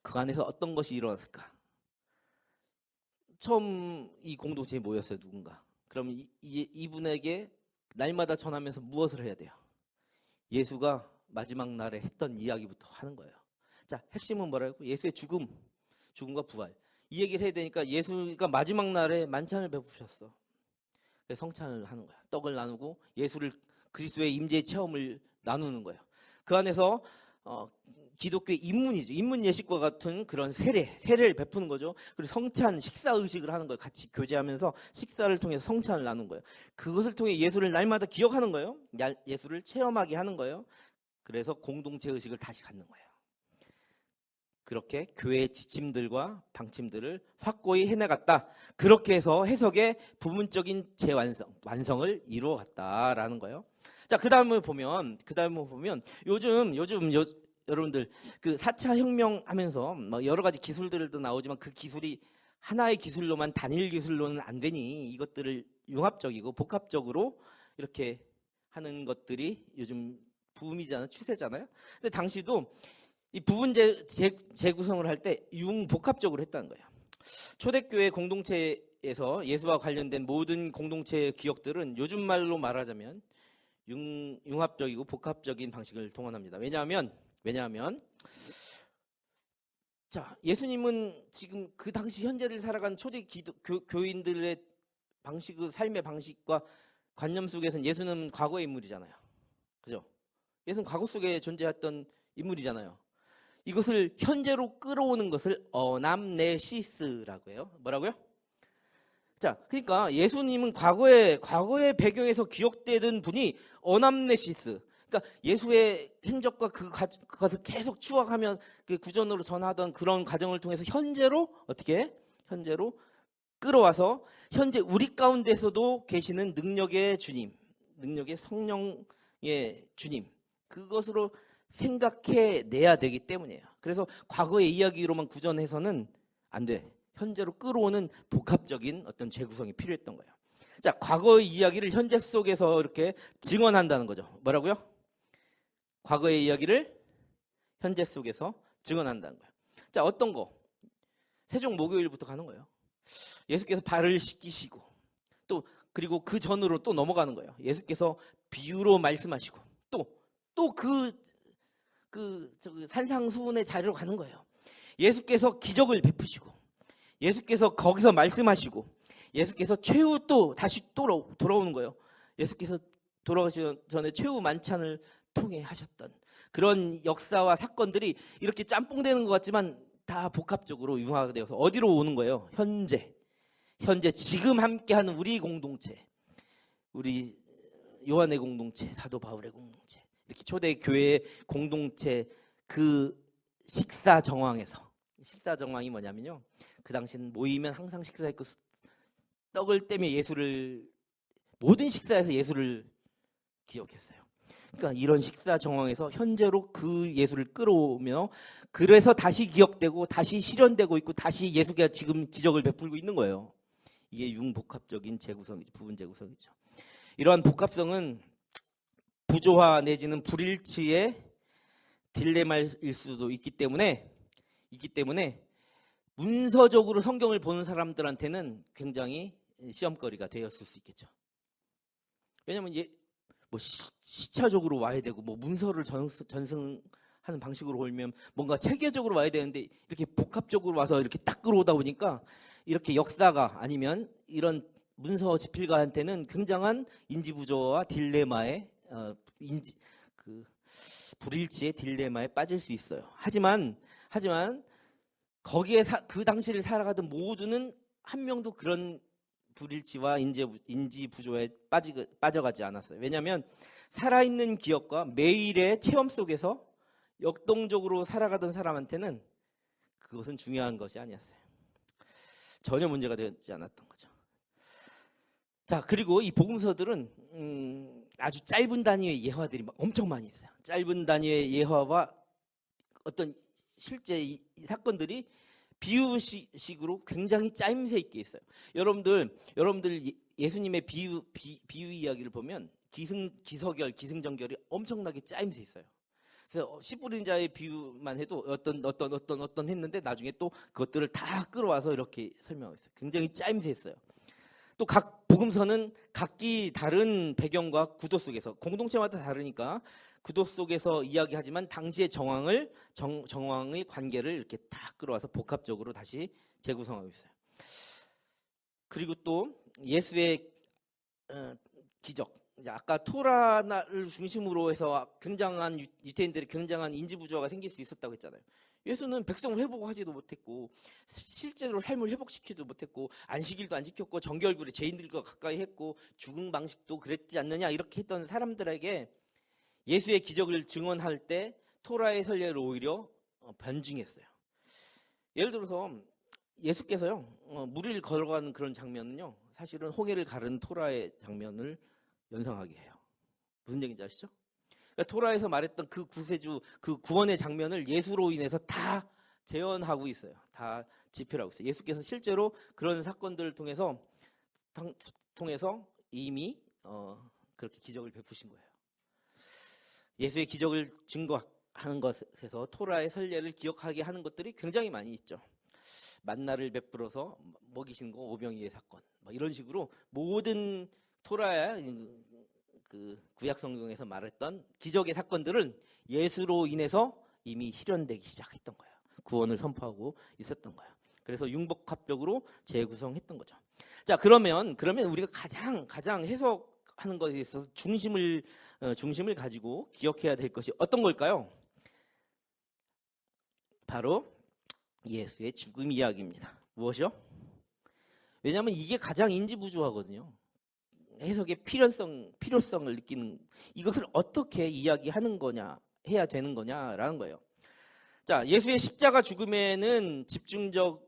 그 안에서 어떤 것이 일어났을까? 처음 이 공동체에 모였어요. 누군가. 그럼 이분에게 날마다 전하면서 무엇을 해야 돼요? 예수가 마지막 날에 했던 이야기부터 하는 거예요. 자, 핵심은 뭐라고? 예수의 죽음과 부활. 이 얘기를 해야 되니까 예수가 마지막 날에 만찬을 베푸셨어. 그래서 성찬을 하는 거야. 떡을 나누고 예수를 그리스도의 임재의 체험을 나누는 거예요. 그 안에서 기독교의 입문이죠. 입문 예식과 같은 그런 세례를 베푸는 거죠. 그리고 성찬, 식사 의식을 하는 거예요. 같이 교제하면서 식사를 통해서 성찬을 나누는 거예요. 그것을 통해 예수를 날마다 기억하는 거예요. 예수를 체험하게 하는 거예요. 그래서 공동체 의식을 다시 갖는 거예요. 그렇게 교회의 지침들과 방침들을 확고히 해나갔다. 그렇게 해서 해석의 부분적인 완성을 이루어갔다라는 거예요. 자, 그 다음을 보면 요즘 여러분들 그 4차 혁명 하면서 뭐 여러 가지 기술들도 나오지만 그 기술이 하나의 기술로만 단일 기술로는 안 되니 이것들을 융합적이고 복합적으로 이렇게 하는 것들이 요즘 붐이잖아요. 추세잖아요. 근데 당시도 이 부분 재구성을 할 때 융복합적으로 했다는 거예요. 초대교회 공동체에서 예수와 관련된 모든 공동체의 기억들은 요즘 말로 말하자면 융합적이고 복합적인 방식을 동원합니다. 왜냐하면 자, 예수님은 지금 그 당시 현재를 살아간 초대 교인들의 삶의 방식과 관념 속에서는 예수는 과거의 인물이잖아요. 그죠? 예수는 과거 속에 존재했던 인물이잖아요. 이것을 현재로 끌어오는 것을 어남네시스라고 해요. 뭐라고요? 자, 그러니까 예수님은 과거의 배경에서 기억되던 분이 어남네시스. 그러니까 예수의 행적과 그것을 계속 추억하며 그 구전으로 전하던 그런 과정을 통해서 현재로 끌어와서 현재 우리 가운데서도 계시는 능력의 주님, 능력의 성령의 주님, 그것으로 생각해내야 되기 때문이에요. 그래서 과거의 이야기로만 구전해서는 안 돼. 현재로 끌어오는 복합적인 어떤 재구성이 필요했던 거예요. 자, 과거의 이야기를 현재 속에서 이렇게 증언한다는 거죠. 뭐라고요? 과거의 이야기를 현재 속에서 증언한다는 거예요. 자, 어떤 거? 세종 목요일부터 가는 거예요. 예수께서 발을 씻기시고 또 그리고 그 전으로 또 넘어가는 거예요. 예수께서 비유로 말씀하시고 또 산상수훈의 자리로 가는 거예요. 예수께서 기적을 베푸시고 예수께서 거기서 말씀하시고 예수께서 최후 또 다시 돌아오는 거예요. 예수께서 돌아가시기 전에 최후 만찬을 통해 하셨던 그런 역사와 사건들이 이렇게 짬뽕되는 것 같지만 다 복합적으로 융화가 되어서 어디로 오는 거예요? 현재 지금 함께하는 우리 공동체, 우리 요한의 공동체, 사도 바울의 공동체, 이렇게 초대 교회의 공동체 그 식사 정황이 뭐냐면요, 그 당시는 모이면 항상 식사했고 떡을 떼며 모든 식사에서 예수를 기억했어요. 그러니까 이런 식사 정황에서 현재로 그 예수를 끌어오며 그래서 다시 기억되고 다시 실현되고 있고 다시 예수가 지금 기적을 베풀고 있는 거예요. 이게 융복합적인 재구성이죠. 부분 재구성이죠. 이러한 복합성은 부조화 내지는 불일치의 딜레마일 수도 있기 때문에 문서적으로 성경을 보는 사람들한테는 굉장히 시험거리가 되었을 수 있겠죠. 왜냐하면 시차적으로 와야 되고 문서를 전승하는 방식으로 오면 뭔가 체계적으로 와야 되는데 이렇게 복합적으로 와서 이렇게 딱 끌어오다 보니까 이렇게 역사가 아니면 이런 문서 집필가한테는 굉장한 인지부조와 딜레마의 불일치의 딜레마에 빠질 수 있어요. 하지만 거기에 그 당시를 살아가던 모두는 한 명도 그런 불일치와 인지 부조에 빠져가지 않았어요. 왜냐하면 살아있는 기억과 매일의 체험 속에서 역동적으로 살아가던 사람한테는 그것은 중요한 것이 아니었어요. 전혀 문제가 되지 않았던 거죠. 자, 그리고 이 복음서들은 아주 짧은 단위의 예화들이 엄청 많이 있어요. 짧은 단위의 예화와 어떤 실제 이 사건들이 비유식으로 굉장히 짜임새 있게 있어요. 여러분들 예수님의 비유 이야기를 보면 기서결, 기승전결이 엄청나게 짜임새 있어요. 그래서 씨 뿌린 자의 비유만 해도 어떤 했는데 나중에 또 그것들을 다 끌어와서 이렇게 설명하고 있어요. 굉장히 짜임새 있어요. 또 각 복음서는 각기 다른 배경과 구도 속에서 공동체마다 다르니까 구도 속에서 이야기하지만 당시의 정황의 관계를 이렇게 다 끌어와서 복합적으로 다시 재구성하고 있어요. 그리고 또 예수의 기적, 아까 토라를 중심으로 해서 굉장한 유대인들의 굉장한 인지부조화가 생길 수 있었다고 했잖아요. 예수는 백성을 회복하지도 못했고 실제로 삶을 회복시키지도 못했고 안식일도 안 지켰고 정결구를 죄인들과 가까이 했고 죽음 방식도 그랬지 않느냐 이렇게 했던 사람들에게 예수의 기적을 증언할 때 토라의 선례를 오히려 변증했어요. 예를 들어서 예수께서요, 무리를 걸어가는 그런 장면은요, 사실은 홍해를 가르는 토라의 장면을 연상하게 해요. 무슨 얘기인지 아시죠? 그러니까 토라에서 말했던 그 구세주, 그 구원의 장면을 예수로 인해서 다 재현하고 있어요. 다 집필하고 있어요. 예수께서 실제로 그런 사건들을 통해서 이미 그렇게 기적을 베푸신 거예요. 예수의 기적을 증거하는 것에서 토라의 선례를 기억하게 하는 것들이 굉장히 많이 있죠. 만나를 베풀어서 먹이신 거 오병이의 사건, 이런 식으로 모든 토라의 그 구약 성경에서 말했던 기적의 사건들은 예수로 인해서 이미 실현되기 시작했던 거예요. 구원을 선포하고 있었던 거예요. 그래서 융복합적으로 재구성했던 거죠. 자, 그러면 우리가 가장 해석하는 것에 있어서 중심을 가지고 기억해야 될 것이 어떤 걸까요? 바로 예수의 죽음 이야기입니다. 무엇이요? 왜냐하면 이게 가장 인지부조하거든요. 해석의 필요성을 느끼는, 이것을 어떻게 이야기하는 거냐, 해야 되는 거냐라는 거예요. 자, 예수의 십자가 죽음에는 집중적으로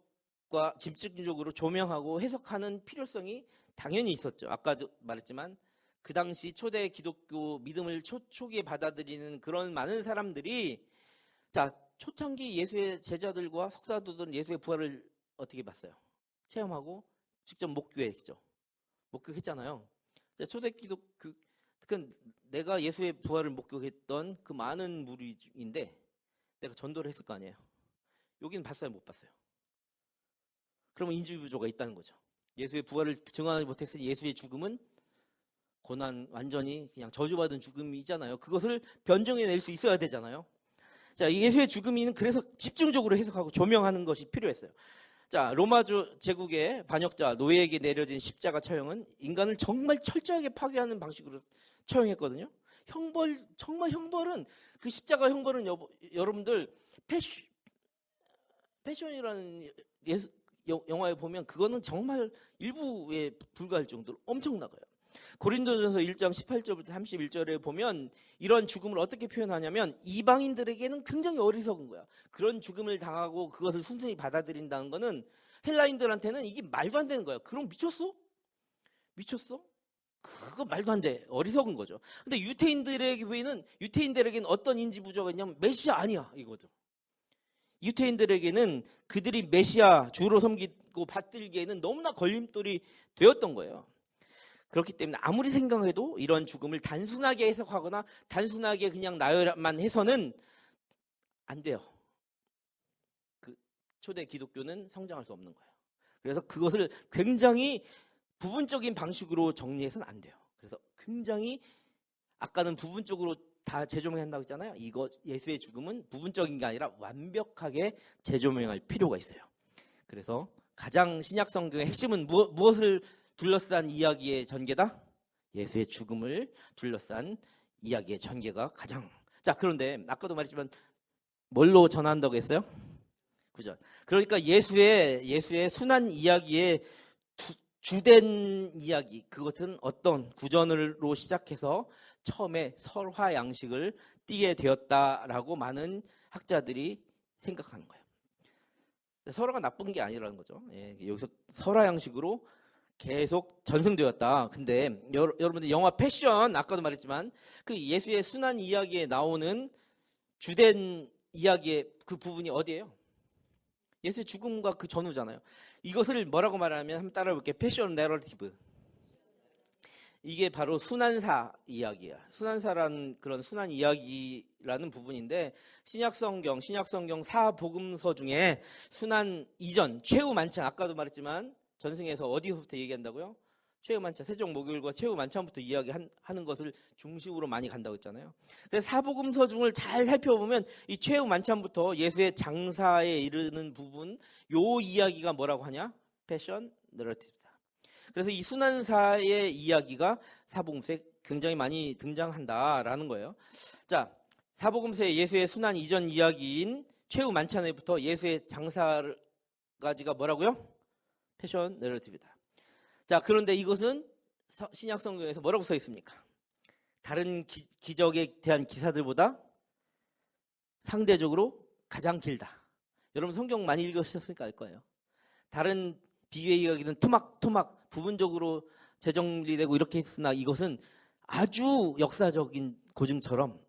조명하고 해석하는 필요성이 당연히 있었죠. 아까 말했지만 그 당시 초대 기독교 믿음을 초기에 받아들이는 그런 많은 사람들이, 자, 초창기 예수의 제자들과 석사도들은 예수의 부활을 어떻게 봤어요? 체험하고 직접 목격했잖아요. 초대 기독교, 내가 예수의 부활을 목격했던 그 많은 무리인데 내가 전도를 했을 거 아니에요. 여기는 봤어요, 못 봤어요? 그러면 인지부조가 있다는 거죠. 예수의 부활을 증언하지 못했으니 예수의 죽음은 고난, 완전히 그냥 저주받은 죽음이잖아요. 그것을 변정해낼 수 있어야 되잖아요. 자, 예수의 죽음이는 그래서 집중적으로 해석하고 조명하는 것이 필요했어요. 자, 로마주 제국의 반역자 노예에게 내려진 십자가 처형은 인간을 정말 철저하게 파괴하는 방식으로 처형했거든요. 형벌은 그 십자가 형벌은 여러분들 패션이라는 영화에 보면 그거는 정말 일부에 불과할 정도로 엄청나고요. 고린도전서 1장 18절부터 31절에 보면 이런 죽음을 어떻게 표현하냐면 이방인들에게는 굉장히 어리석은 거야. 그런 죽음을 당하고 그것을 순순히 받아들인다는 거는 헬라인들한테는 이게 말도 안 되는 거야. 그럼 미쳤어? 그거 말도 안 돼. 어리석은 거죠. 근데 유태인들에게는 어떤 인지 부조가 있냐면 메시아 아니야, 이거죠. 유태인들에게는 그들이 메시아 주로 섬기고 받들기에는 너무나 걸림돌이 되었던 거예요. 그렇기 때문에 아무리 생각해도 이런 죽음을 단순하게 해석하거나 단순하게 그냥 나열만 해서는 안 돼요. 그 초대 기독교는 성장할 수 없는 거예요. 그래서 그것을 굉장히 부분적인 방식으로 정리해서는 안 돼요. 그래서 굉장히 아까는 부분적으로 다 재조명한다고 했잖아요. 이거 예수의 죽음은 부분적인 게 아니라 완벽하게 재조명할 필요가 있어요. 그래서 가장 신약 성경의 핵심은 무엇을 둘러싼 이야기의 전개다? 예수의 죽음을 둘러싼 이야기의 전개가 가장. 자, 그런데 아까도 말했지만 뭘로 전한다고 했어요? 구절. 그러니까 예수의 순환 이야기의 주된 이야기, 그것은 어떤 구전으로 시작해서 처음에 설화 양식을 띠게 되었다라고 많은 학자들이 생각하는 거예요. 설화가 나쁜 게 아니라는 거죠. 여기서 설화 양식으로 계속 전승되었다. 근데 여러분들 영화 패션, 아까도 말했지만 그 예수의 순환 이야기에 나오는 주된 이야기의 그 부분이 어디예요? 예수의 죽음과 그 전후잖아요. 이것을 뭐라고 말하면 한번 따라해 볼게요. 패션 내러티브. 이게 바로 순환사 이야기야. 순환사라는 그런 순환 이야기라는 부분인데 신약성경 사복음서 중에 순환 이전 최후 만찬, 아까도 말했지만 전승에서 어디서부터 얘기한다고요? 최후 만찬, 세종 목요일과 최후 만찬부터 이야기하는 것을 중심으로 많이 간다고 했잖아요. 그래서 사복음서 중을 잘 살펴보면 이 최후 만찬부터 예수의 장사에 이르는 부분, 요 이야기가 뭐라고 하냐? 패션 너러티브다. 그래서 이 순환사의 이야기가 사복음서에 굉장히 많이 등장한다라는 거예요. 자, 사복음서의 예수의 순환 이전 이야기인 최후 만찬에부터 예수의 장사까지가 뭐라고요? 패션 내러티브다. 자, 그런데 이것은 신약 성경에서 뭐라고 써 있습니까? 다른 기적에 대한 기사들보다 상대적으로 가장 길다. 여러분 성경 많이 읽으셨으니까 알 거예요. 다른 비유의 이야기는 토막토막 부분적으로 재정리되고 이렇게 했으나 이것은 아주 역사적인 고증처럼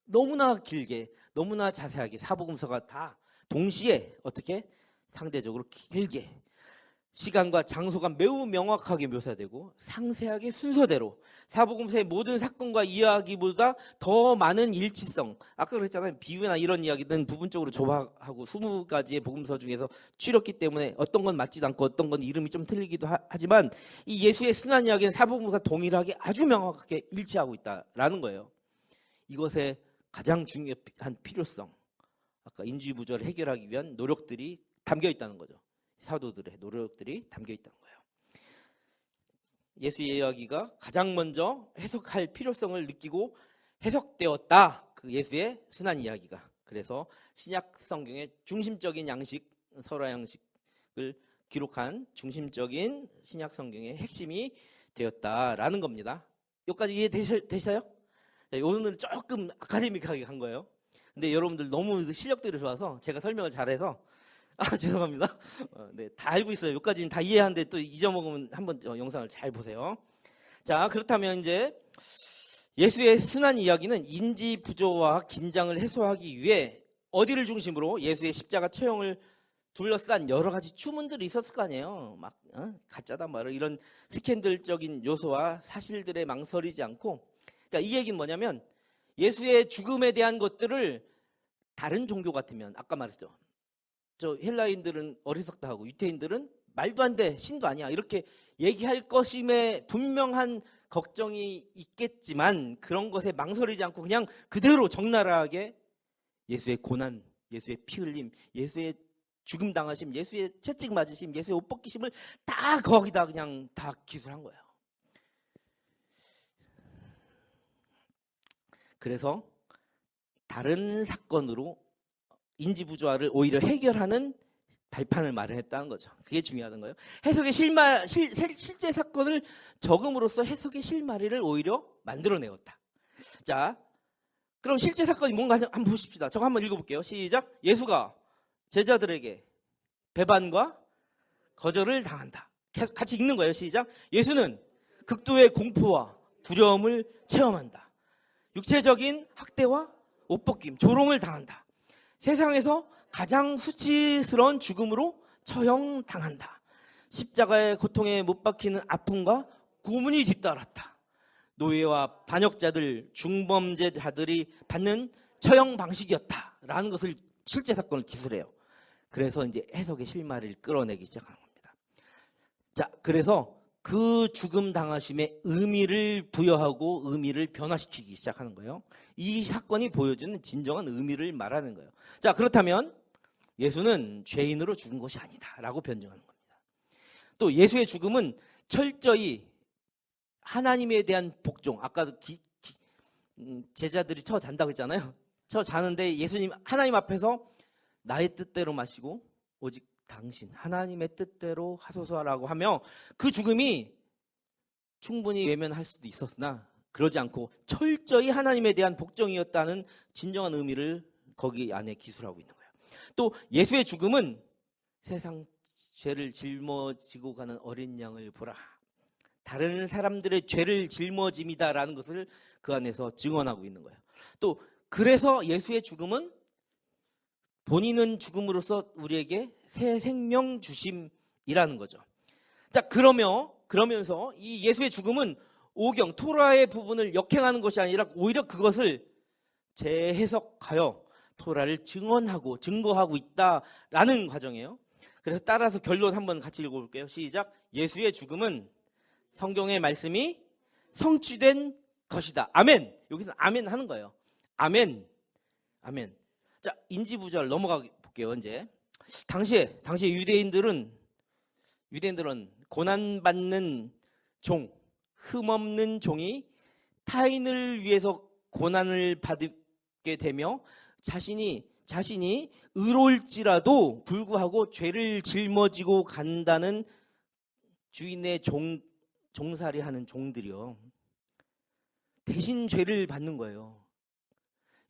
너무나 길게 너무나 자세하게 사복음서가 다 동시에 어떻게 상대적으로 길게 시간과 장소가 매우 명확하게 묘사되고 상세하게 순서대로 사복음서의 모든 사건과 이야기보다 더 많은 일치성. 아까 그랬잖아요. 비유나 이런 이야기는 부분적으로 조합하고 20가지의 복음서 중에서 추렸기 때문에 어떤 건 맞지도 않고 어떤 건 이름이 좀 틀리기도 하지만 이 예수의 순환 이야기는 사복음서가 동일하게 아주 명확하게 일치하고 있다라는 거예요. 이것의 가장 중요한 필요성. 아까 인지 부조를 해결하기 위한 노력들이 담겨 있다는 거죠. 사도들의 노력들이 담겨 있다는 거예요. 예수의 이야기가 가장 먼저 해석할 필요성을 느끼고 해석되었다. 그 예수의 순환 이야기가. 그래서 신약 성경의 중심적인 양식, 설화 양식을 기록한 중심적인 신약 성경의 핵심이 되었다라는 겁니다. 여기까지 이해되셔요? 오늘 조금 아카데믹하게 간 거예요. 근데 여러분들 너무 실력들이 좋아서 제가 설명을 잘해서 죄송합니다. 네, 다 알고 있어요. 여기까지는 다 이해하는데 또 잊어먹으면 한번 영상을 잘 보세요. 자, 그렇다면 이제 예수의 순환 이야기는 인지 부조와 긴장을 해소하기 위해 어디를 중심으로 예수의 십자가 처형을 둘러싼 여러 가지 추문들이 있었을 거 아니에요. 막 가짜다 말을 이런 스캔들적인 요소와 사실들에 망설이지 않고, 그러니까 이 얘기는 뭐냐면 예수의 죽음에 대한 것들을 다른 종교 같으면 아까 말했죠. 저 헬라인들은 어리석다 하고 유태인들은 말도 안 돼, 신도 아니야 이렇게 얘기할 것임에 분명한 걱정이 있겠지만 그런 것에 망설이지 않고 그냥 그대로 적나라하게 예수의 고난, 예수의 피 흘림, 예수의 죽음 당하심, 예수의 채찍 맞으심, 예수의 옷 벗기심을 다 거기다 그냥 다 기술한 거예요. 그래서 다른 사건으로 인지부조화를 오히려 해결하는 발판을 마련했다는 거죠. 그게 중요하던 거예요. 해석의 실제 사건을 적음으로써 해석의 실마리를 오히려 만들어내었다. 자, 그럼 실제 사건이 뭔가 한번 보십시다. 저거 한번 읽어볼게요. 시작. 예수가 제자들에게 배반과 거절을 당한다. 계속 같이 읽는 거예요. 시작. 예수는 극도의 공포와 두려움을 체험한다. 육체적인 학대와 옷벗김, 조롱을 당한다. 세상에서 가장 수치스러운 죽음으로 처형당한다. 십자가의 고통에 못 박히는 아픔과 고문이 뒤따랐다. 노예와 반역자들, 중범죄자들이 받는 처형 방식이었다라는 것을 실제 사건을 기술해요. 그래서 이제 해석의 실마리를 끌어내기 시작하는 겁니다. 자, 그래서 그 죽음 당하심에 의미를 부여하고 의미를 변화시키기 시작하는 거예요. 이 사건이 보여주는 진정한 의미를 말하는 거예요. 자, 그렇다면 예수는 죄인으로 죽은 것이 아니다라고 변증하는 겁니다. 또 예수의 죽음은 철저히 하나님에 대한 복종. 아까 제자들이 잔다고 했잖아요. 자는데 예수님 하나님 앞에서 나의 뜻대로 마시고 오직 당신 하나님의 뜻대로 하소서라고 하며 그 죽음이 충분히 외면할 수도 있었으나 그러지 않고 철저히 하나님에 대한 복종이었다는 진정한 의미를 거기 안에 기술하고 있는 거예요. 또 예수의 죽음은 세상 죄를 짊어지고 가는 어린 양을 보라. 다른 사람들의 죄를 짊어짐이다라는 것을 그 안에서 증언하고 있는 거예요. 또 그래서 예수의 죽음은 본인은 죽음으로써 우리에게 새 생명 주심이라는 거죠. 자, 그러면서 이 예수의 죽음은 오경, 토라의 부분을 역행하는 것이 아니라 오히려 그것을 재해석하여 토라를 증거하고 있다라는 과정이에요. 그래서 따라서 결론 한번 같이 읽어볼게요. 시작. 예수의 죽음은 성경의 말씀이 성취된 것이다. 아멘. 여기서 아멘 하는 거예요. 아멘. 아멘. 자, 인지부조를 넘어가 볼게요. 이제 당시에 유대인들은 고난받는 종, 흠없는 종이 타인을 위해서 고난을 받게 되며 자신이 의로울지라도 불구하고 죄를 짊어지고 간다는 주인의 종살이하는 종들이요. 대신 죄를 받는 거예요.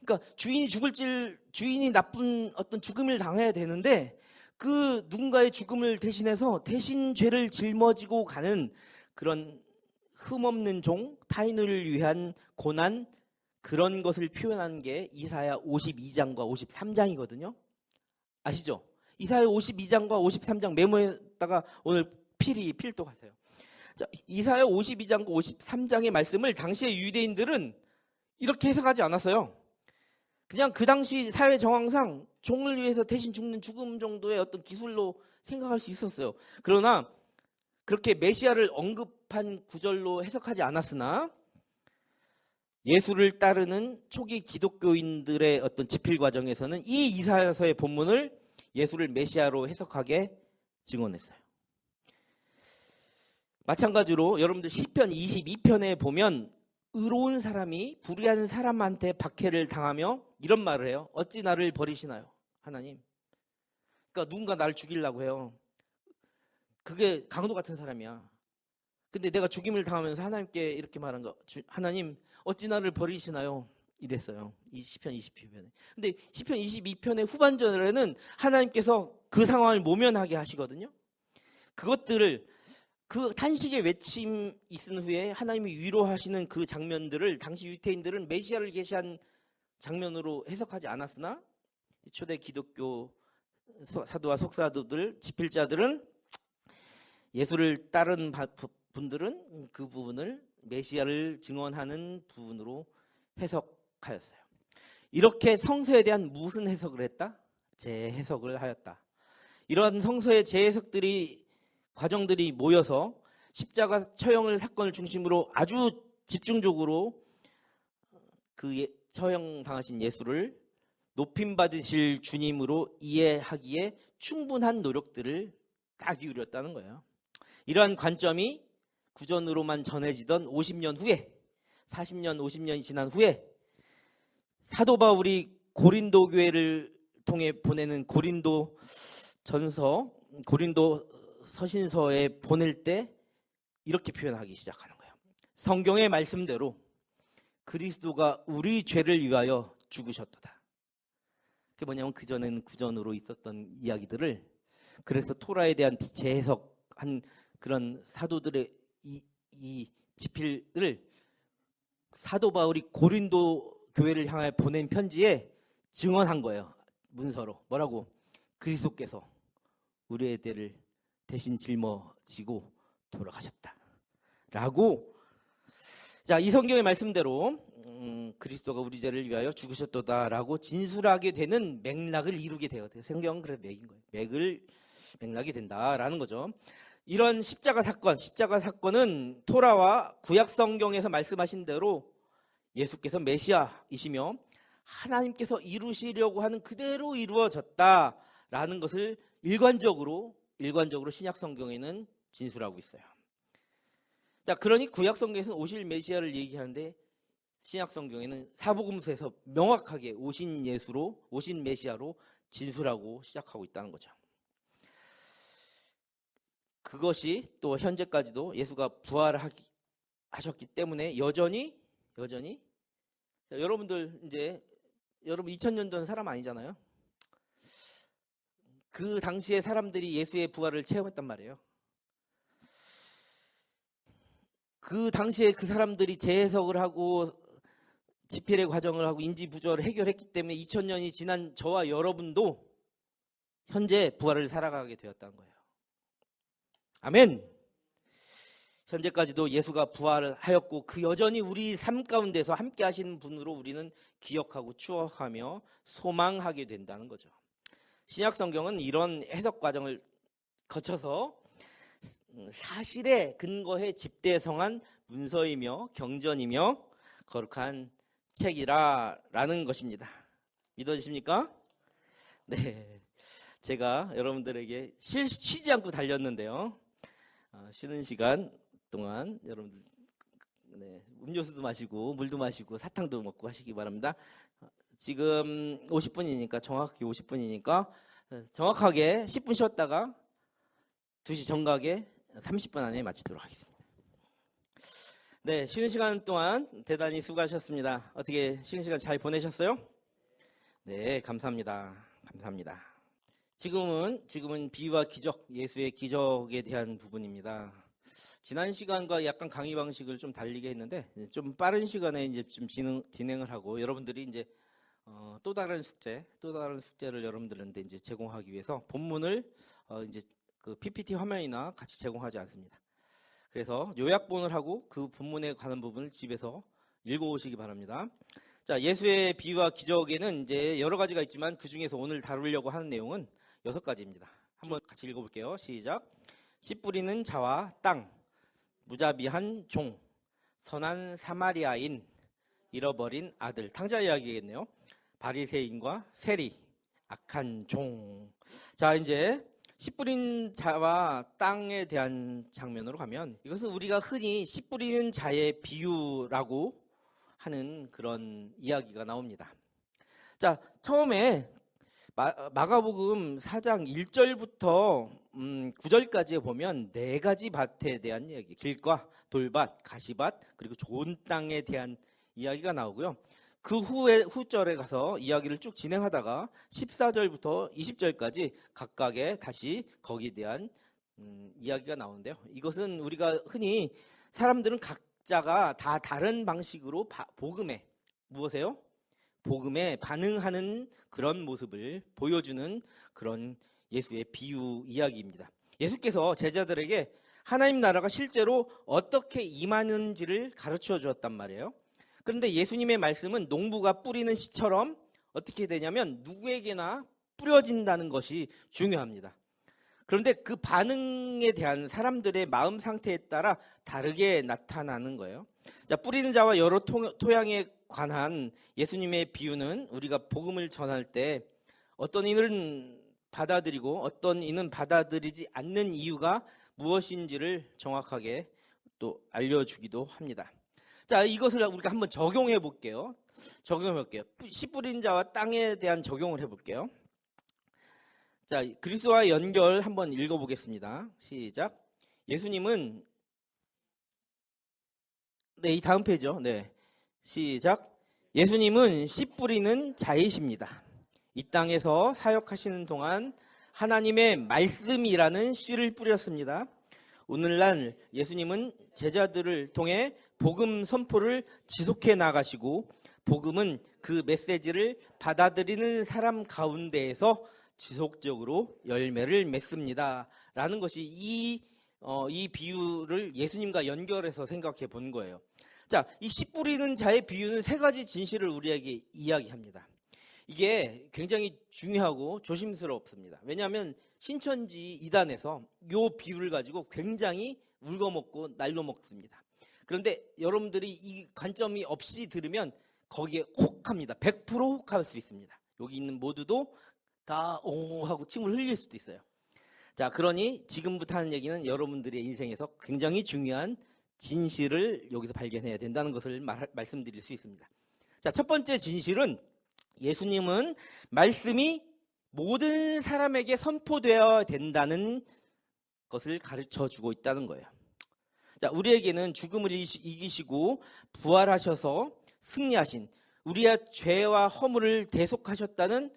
그러니까 주인이 나쁜 어떤 죽음을 당해야 되는데 그 누군가의 죽음을 대신해서 대신 죄를 짊어지고 가는 그런 흠없는 종, 타인을 위한 고난, 그런 것을 표현한 게 이사야 52장과 53장이거든요. 아시죠? 이사야 52장과 53장 메모에다가 오늘 필독하세요. 자, 이사야 52장과 53장의 말씀을 당시의 유대인들은 이렇게 해석하지 않았어요. 그냥 그 당시 사회 정황상 종을 위해서 대신 죽는 죽음 정도의 어떤 기술로 생각할 수 있었어요. 그러나 그렇게 메시아를 언급한 구절로 해석하지 않았으나 예수를 따르는 초기 기독교인들의 어떤 집필 과정에서는 이 이사야서의 본문을 예수를 메시아로 해석하게 증언했어요. 마찬가지로 여러분들 시편 22편에 보면 의로운 사람이 불의한 사람한테 박해를 당하며 이런 말을 해요. 어찌 나를 버리시나요, 하나님? 그러니까 누군가 나를 죽이려고 해요. 그게 강도 같은 사람이야. 근데 내가 죽임을 당하면서 하나님께 이렇게 말한 거, 하나님 어찌 나를 버리시나요? 이랬어요. 이 시편 22편에. 근데 시편 22편의 후반절에는 하나님께서 그 상황을 모면하게 하시거든요. 그것들을 그 탄식의 외침 있은 후에 하나님이 위로하시는 그 장면들을 당시 유대인들은 메시아를 계시한 장면으로 해석하지 않았으나 초대 기독교 사도와 속사도들, 집필자들은 예수를 따른 분들은 그 부분을 메시아를 증언하는 부분으로 해석하였어요. 이렇게 성서에 대한 무슨 해석을 했다? 재해석을 하였다. 이러한 성서의 재해석들이 과정들이 모여서 십자가 처형을 사건을 중심으로 아주 집중적으로 그 처형 당하신 예수를 높임받으실 주님으로 이해하기에 충분한 노력들을 딱 기울였다는 거예요. 이러한 관점이 구전으로만 전해지던 50년 후에 40년, 50년이 지난 후에 사도 바울이 고린도 교회를 통해 보내는 고린도 서신서에 보낼 때 이렇게 표현하기 시작하는 거예요. 성경의 말씀대로 그리스도가 우리 죄를 위하여 죽으셨도다. 그게 뭐냐면 그전에는 구전으로 있었던 이야기들을 그래서 토라에 대한 재해석한 그런 사도들의 이 집필을 사도 바울이 고린도 교회를 향해 보낸 편지에 증언한 거예요. 문서로. 뭐라고? 그리스도께서 우리의 죄를 대신 짊어지고 돌아가셨다. 라고 자, 이 성경의 말씀대로 그리스도가 우리 죄를 위하여 죽으셨도다라고 진술하게 되는 맥락을 이루게 돼요. 성경은 그래 맥인 거예요. 맥락이 된다라는 거죠. 이런 십자가 사건은 토라와 구약 성경에서 말씀하신 대로 예수께서 메시아이시며 하나님께서 이루시려고 하는 그대로 이루어졌다라는 것을 일관적으로 신약 성경에는 진술하고 있어요. 자, 그러니 구약 성경에서는 오실 메시아를 얘기하는데 신약 성경에는 사복음서에서 명확하게 오신 메시아로 진술하고 시작하고 있다는 거죠. 그것이 또 현재까지도 예수가 부활하셨기 때문에 여전히 여러분들 여러분 2000년 전 사람 아니잖아요. 그 당시에 사람들이 예수의 부활을 체험했단 말이에요. 그 당시에 그 사람들이 재해석을 하고 집필의 과정을 하고 인지부조를 해결했기 때문에 2000년이 지난 저와 여러분도 현재 부활을 살아가게 되었다는 거예요. 아멘. 현재까지도 예수가 부활을 하였고 그 여전히 우리 삶 가운데서 함께 하시는 분으로 우리는 기억하고 추억하며 소망하게 된다는 거죠. 신약 성경은 이런 해석 과정을 거쳐서 사실에 근거해 집대성한 문서이며 경전이며 거룩한 책이라는 것입니다. 믿어지십니까? 네, 제가 여러분들에게 쉬지 않고 달렸는데요. 쉬는 시간 동안 여러분들 음료수도 마시고 물도 마시고 사탕도 먹고 하시기 바랍니다. 지금 50분이니까 정확하게 50분이니까 정확하게 10분 쉬었다가 2시 정각에 30분 안에 마치도록 하겠습니다. 네, 쉬는 시간 동안 대단히 수고하셨습니다. 어떻게 쉬는 시간 잘 보내셨어요? 네, 감사합니다. 감사합니다. 지금은 비유와 기적, 예수의 기적에 대한 부분입니다. 지난 시간과 약간 강의 방식을 좀 달리게 했는데 좀 빠른 시간에 이제 좀 진행을 하고 여러분들이 이제 또 다른 숙제를 여러분들한테 이제 제공하기 위해서 본문을 이제 그 PPT 화면이나 같이 제공하지 않습니다. 그래서 요약본을 하고 그 본문에 관한 부분을 집에서 읽어오시기 바랍니다. 자, 예수의 비유와 기적에는 이제 여러 가지가 있지만 그 중에서 오늘 다루려고 하는 내용은 6가지입니다. 한번 같이 읽어볼게요. 시작. 씨 뿌리는 자와 땅, 무자비한 종, 선한 사마리아인, 잃어버린 아들. 탕자 이야기겠네요. 바리새인과 세리, 악한 종. 자, 이제 씨 뿌린 자와 땅에 대한 장면으로 가면 이것은 우리가 흔히 씨 뿌리는 자의 비유라고 하는 그런 이야기가 나옵니다. 자, 처음에 마가복음 4장 1절부터 9절까지에 보면 4가지 밭에 대한 이야기, 길과 돌밭, 가시밭, 그리고 좋은 땅에 대한 이야기가 나오고요. 그 후절에 가서 이야기를 쭉 진행하다가 14절부터 20절까지 각각의 다시 거기에 대한 이야기가 나오는데요. 이것은 우리가 흔히 사람들은 각자가 다 다른 방식으로 복음에 무엇이에요? 복음에 반응하는 그런 모습을 보여주는 그런 예수의 비유 이야기입니다. 예수께서 제자들에게 하나님 나라가 실제로 어떻게 임하는지를 가르쳐 주었단 말이에요. 그런데 예수님의 말씀은 농부가 뿌리는 씨처럼 어떻게 되냐면 누구에게나 뿌려진다는 것이 중요합니다. 그런데 그 반응에 대한 사람들의 마음 상태에 따라 다르게 나타나는 거예요. 자, 뿌리는 자와 여러 토양에 관한 예수님의 비유는 우리가 복음을 전할 때 어떤 이는 받아들이고 어떤 이는 받아들이지 않는 이유가 무엇인지를 정확하게 또 알려주기도 합니다. 자, 이것을 우리가 한번 적용해 볼게요. 씨 뿌린 자와 땅에 대한 적용을 해볼게요. 자, 그리스도와 연결 한번 읽어보겠습니다. 시작. 예수님은 이 다음 페이지요. 네, 시작. 예수님은 씨 뿌리는 자이십니다. 이 땅에서 사역하시는 동안 하나님의 말씀이라는 씨를 뿌렸습니다. 오늘날 예수님은 제자들을 통해 복음 선포를 지속해 나가시고 복음은 그 메시지를 받아들이는 사람 가운데에서 지속적으로 열매를 맺습니다. 라는 것이 이 비유를 예수님과 연결해서 생각해 본 거예요. 자, 이 씨 뿌리는 자의 비유는 3가지 진실을 우리에게 이야기합니다. 이게 굉장히 중요하고 조심스럽습니다. 왜냐하면 신천지 이단에서 이 비유를 가지고 굉장히 울거먹고 날로 먹습니다. 그런데 여러분들이 이 관점이 없이 들으면 거기에 혹합니다. 100% 혹할 수 있습니다. 여기 있는 모두도 다 오 하고 침을 흘릴 수도 있어요. 자, 그러니 지금부터 하는 얘기는 여러분들의 인생에서 굉장히 중요한 진실을 여기서 발견해야 된다는 것을 말씀드릴 수 있습니다. 자, 첫 번째 진실은 예수님은 말씀이 모든 사람에게 선포되어야 된다는 것을 가르쳐 주고 있다는 거예요. 자, 우리에게는 죽음을 이기시고 부활하셔서 승리하신 우리의 죄와 허물을 대속하셨다는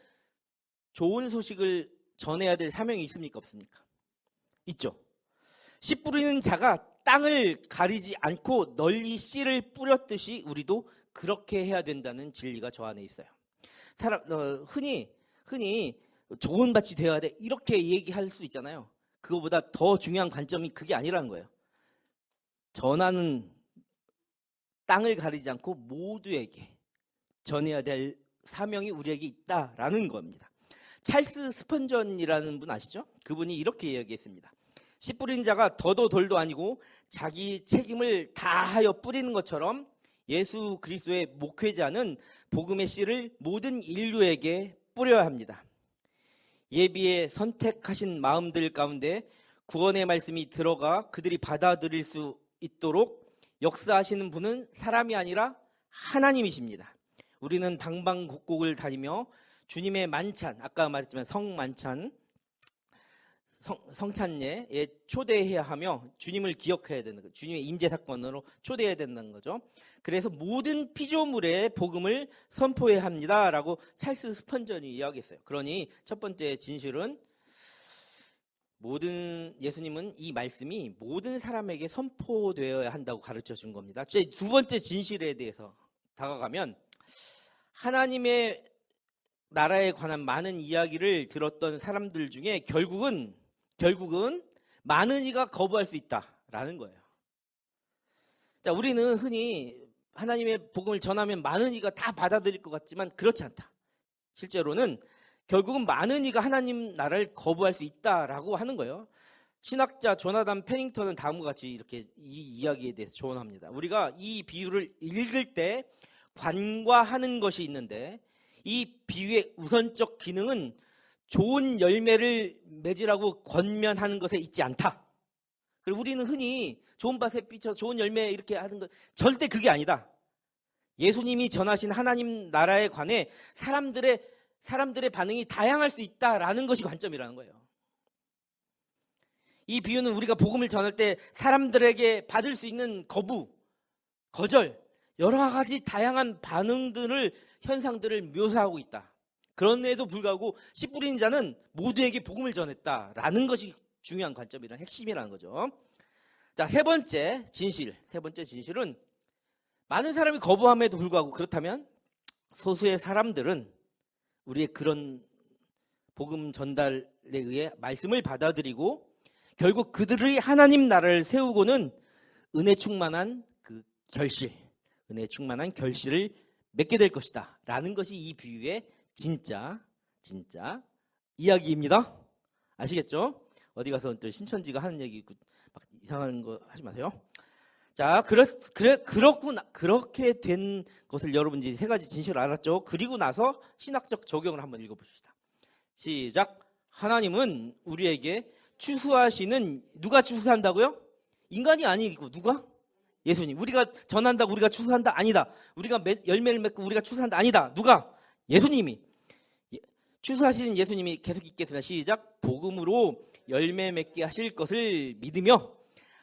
좋은 소식을 전해야 될 사명이 있습니까? 없습니까? 있죠. 씨 뿌리는 자가 땅을 가리지 않고 널리 씨를 뿌렸듯이 우리도 그렇게 해야 된다는 진리가 저 안에 있어요. 흔히 좋은 밭이 되어야 돼 이렇게 얘기할 수 있잖아요. 그거보다 더 중요한 관점이 그게 아니라는 거예요. 전하는 땅을 가리지 않고 모두에게 전해야 될 사명이 우리에게 있다라는 겁니다. 찰스 스펀전이라는 분 아시죠? 그분이 이렇게 이야기했습니다. 씨 뿌린 자가 더도 덜도 아니고 자기 책임을 다하여 뿌리는 것처럼 예수 그리스도의 목회자는 복음의 씨를 모든 인류에게 뿌려야 합니다. 예비에 선택하신 마음들 가운데 구원의 말씀이 들어가 그들이 받아들일 수 있도록 역사하시는 분은 사람이 아니라 하나님이십니다. 우리는 방방곡곡을 다니며 주님의 만찬, 아까 말했지만 성만찬, 성찬예에 초대해야 하며 주님을 기억해야 되는 거죠. 주님의 임재 사건으로 초대해야 된다는 거죠. 그래서 모든 피조물의 복음을 선포해야 합니다라고 찰스 스펀전이 이야기했어요. 그러니 첫 번째 진실은 예수님은 이 말씀이 모든 사람에게 선포되어야 한다고 가르쳐 준 겁니다. 두 번째 진실에 대해서 다가가면 하나님의 나라에 관한 많은 이야기를 들었던 사람들 중에 결국은 많은 이가 거부할 수 있다라는 거예요. 자, 우리는 흔히 하나님의 복음을 전하면 많은 이가 다 받아들일 것 같지만 그렇지 않다. 실제로는 결국은 많은 이가 하나님 나라를 거부할 수 있다라고 하는 거예요. 신학자 조나단 페닝턴은 다음과 같이 이렇게 이 이야기에 대해서 조언합니다. 우리가 이 비유를 읽을 때 관과하는 것이 있는데 이 비유의 우선적 기능은 좋은 열매를 맺으라고 권면하는 것에 있지 않다. 그리고 우리는 흔히 좋은 밭에 비춰 좋은 열매 이렇게 하는 것 절대 그게 아니다. 예수님이 전하신 하나님 나라에 관해 사람들의 반응이 다양할 수 있다라는 것이 관점이라는 거예요. 이 비유는 우리가 복음을 전할 때 사람들에게 받을 수 있는 거절, 여러 가지 다양한 현상들을 묘사하고 있다. 그런데도 불구하고 씨 뿌리는 자는 모두에게 복음을 전했다라는 것이 중요한 관점이라는 핵심이라는 거죠. 자, 세 번째 진실은 많은 사람이 거부함에도 불구하고 그렇다면 소수의 사람들은 우리의 그런 복음 전달에 의해 말씀을 받아들이고 결국 그들의 하나님 나라를 세우고는 은혜 충만한 결실을 맺게 될 것이다 라는 것이 이 비유의 진짜 이야기입니다. 아시겠죠? 어디 가서 또 신천지가 하는 얘기 막 이상한 거 하지 마세요. 자, 그렇게 된 것을 여러분 이제 세 가지 진실을 알았죠? 그리고 나서 신학적 적용을 한번 읽어봅시다. 시작. 하나님은 우리에게 누가 추수한다고요? 인간이 아니고 누가? 예수님. 우리가 전한다고 우리가 추수한다? 아니다. 우리가 열매를 맺고 우리가 추수한다? 아니다. 누가? 예수님이. 추수하시는 예수님이 계속 읽겠습니다. 시작. 복음으로 열매 맺게 하실 것을 믿으며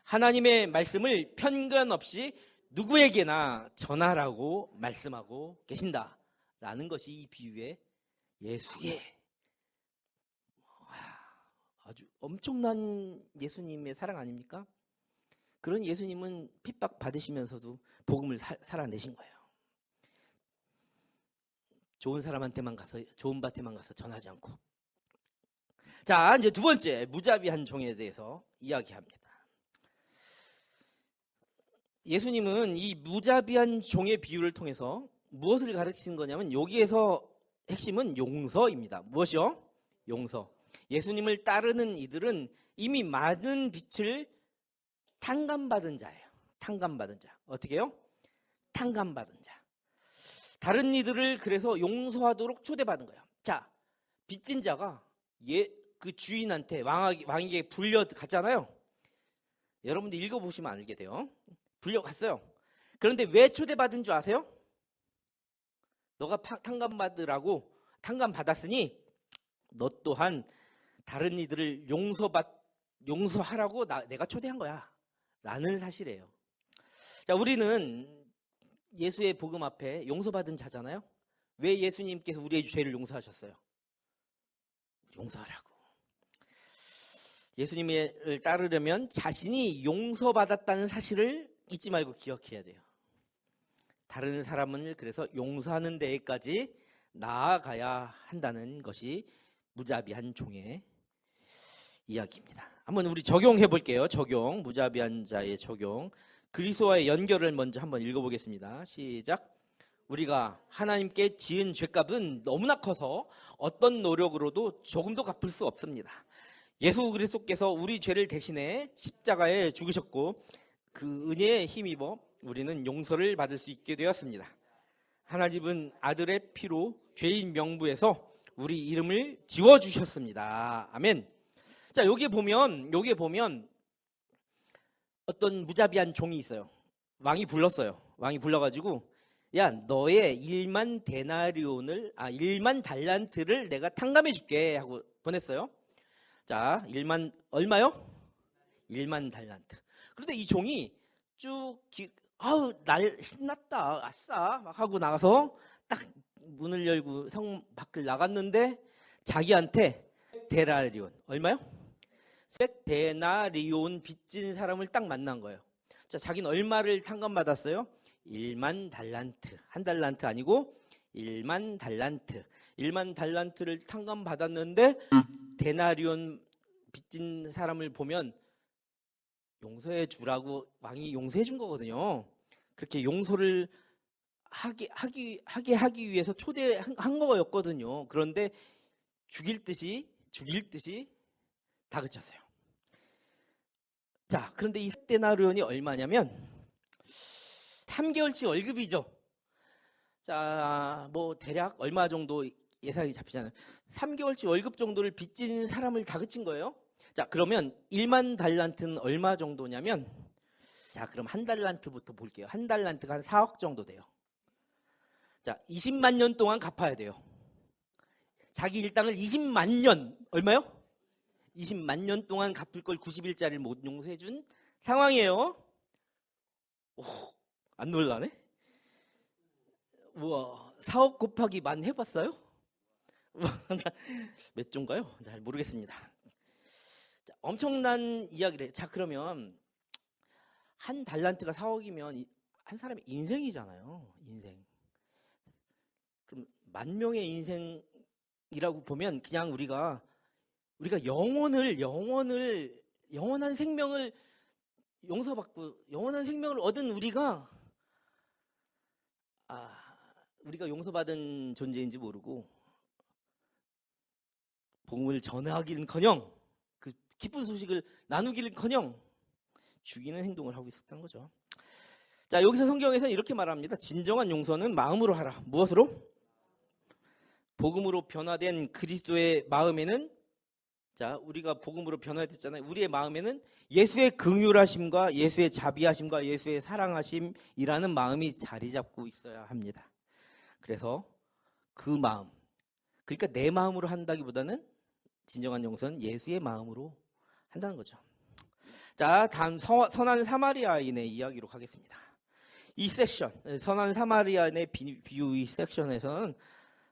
하나님의 말씀을 편견 없이 누구에게나 전하라고 말씀하고 계신다라는 것이 이 비유의 예수의 아주 엄청난 예수님의 사랑 아닙니까? 그런 예수님은 핍박 받으시면서도 복음을 살아내신 거예요. 좋은 사람한테만 가서 좋은 밭에만 가서 전하지 않고. 자, 이제 두 번째 무자비한 종에 대해서 이야기합니다. 예수님은 이 무자비한 종의 비유를 통해서 무엇을 가르치는 거냐면 여기에서 핵심은 용서입니다. 무엇이요? 용서. 예수님을 따르는 이들은 이미 많은 빛을 탕감받은 자예요. 탕감받은 자. 어떻게 해요? 탕감받은 자. 다른 이들을 그래서 용서하도록 초대받은 거예요. 자, 빚진 자가 그 주인한테 왕에게 불려갔잖아요. 여러분들 읽어보시면 알게 돼요. 불려갔어요. 그런데 왜 초대받은 줄 아세요? 너가 탕감받으라고 탕감받았으니 너 또한 다른 이들을 용서하라고 내가 초대한 거야 라는 사실이에요. 자, 우리는 예수의 복음 앞에 용서받은 자잖아요. 왜 예수님께서 우리의 죄를 용서하셨어요? 용서하라고. 예수님을 따르려면 자신이 용서받았다는 사실을 잊지 말고 기억해야 돼요. 다른 사람을 그래서 용서하는 데까지 나아가야 한다는 것이 무자비한 종의 이야기입니다. 한번 우리 적용해 볼게요. 무자비한 자의 적용. 그리스도와의 연결을 먼저 한번 읽어보겠습니다. 시작. 우리가 하나님께 지은 죄값은 너무나 커서 어떤 노력으로도 조금도 갚을 수 없습니다. 예수 그리스도께서 우리 죄를 대신해 십자가에 죽으셨고 그 은혜에 힘입어 우리는 용서를 받을 수 있게 되었습니다. 하나님은 아들의 피로 죄인 명부에서 우리 이름을 지워주셨습니다. 아멘. 자, 여기에 보면 어떤 무자비한 종이 있어요. 왕이 불렀어요. 왕이 불러가지고 야, 너의 1만 달란트를 내가 탕감해 줄게 하고 보냈어요. 자, 1만 얼마요? 1만 달란트. 그런데 이 종이 아우 날 신났다, 아싸 막 하고 나가서 딱 문을 열고 성 밖을 나갔는데 자기한테 데나리온 얼마요? 데나리온 빚진 사람을 딱 만난 거예요. 자, 자기는 얼마를 탕감받았어요? 1만 달란트. 한 달란트 아니고 1만 달란트. 1만 달란트를 탕감받았는데 데나리온 빚진 사람을 보면 용서해 주라고 왕이 용서해 준 거거든요. 그렇게 용서를 하기 위해서 초대한 거였거든요. 그런데 죽일 듯이 다그쳤어요. 자, 그런데 이 데나리온이 얼마냐면 3개월치 월급이죠. 자, 뭐 대략 얼마 정도 예상이 잡히잖아요. 3개월치 월급 정도를 빚진 사람을 다그친 거예요. 자, 그러면 1만 달란트는 얼마 정도냐면, 자, 그럼 한 달란트부터 볼게요. 한 달란트가 한 4억 정도 돼요. 자, 20만 년 동안 갚아야 돼요. 자기 일당을 20만 년, 얼마요? 20만 년 동안 갚을 걸 90일짜리를 못 용서해 준 상황이에요. 오, 안 놀라네? 우와, 4억 곱하기 만 해봤어요? 몇 조인가요? 잘 모르겠습니다. 자, 엄청난 이야기를. 자, 그러면 한 달란트가 4억이면 한 사람의 인생이잖아요. 인생. 그럼 만 명의 인생이라고 보면 그냥 우리가 영원한 생명을 용서받고 영원한 생명을 얻은 우리가 우리가 용서받은 존재인지 모르고 복음을 전하기는커녕 그 기쁜 소식을 나누기는커녕 죽이는 행동을 하고 있었던 거죠. 자, 여기서 성경에서는 이렇게 말합니다. 진정한 용서는 마음으로 하라. 무엇으로? 복음으로 변화된 그리스도의 마음에는, 자, 우리가 복음으로 변화됐잖아요. 우리의 마음에는 예수의 긍휼하심과 예수의 자비하심과 예수의 사랑하심이라는 마음이 자리 잡고 있어야 합니다. 그래서 그 마음, 그러니까 내 마음으로 한다기보다는 진정한 용서는 예수의 마음으로 한다는 거죠. 자, 다음 선한 사마리아인의 이야기로 가겠습니다. 이 섹션, 선한 사마리아인의 비유 이 섹션에서는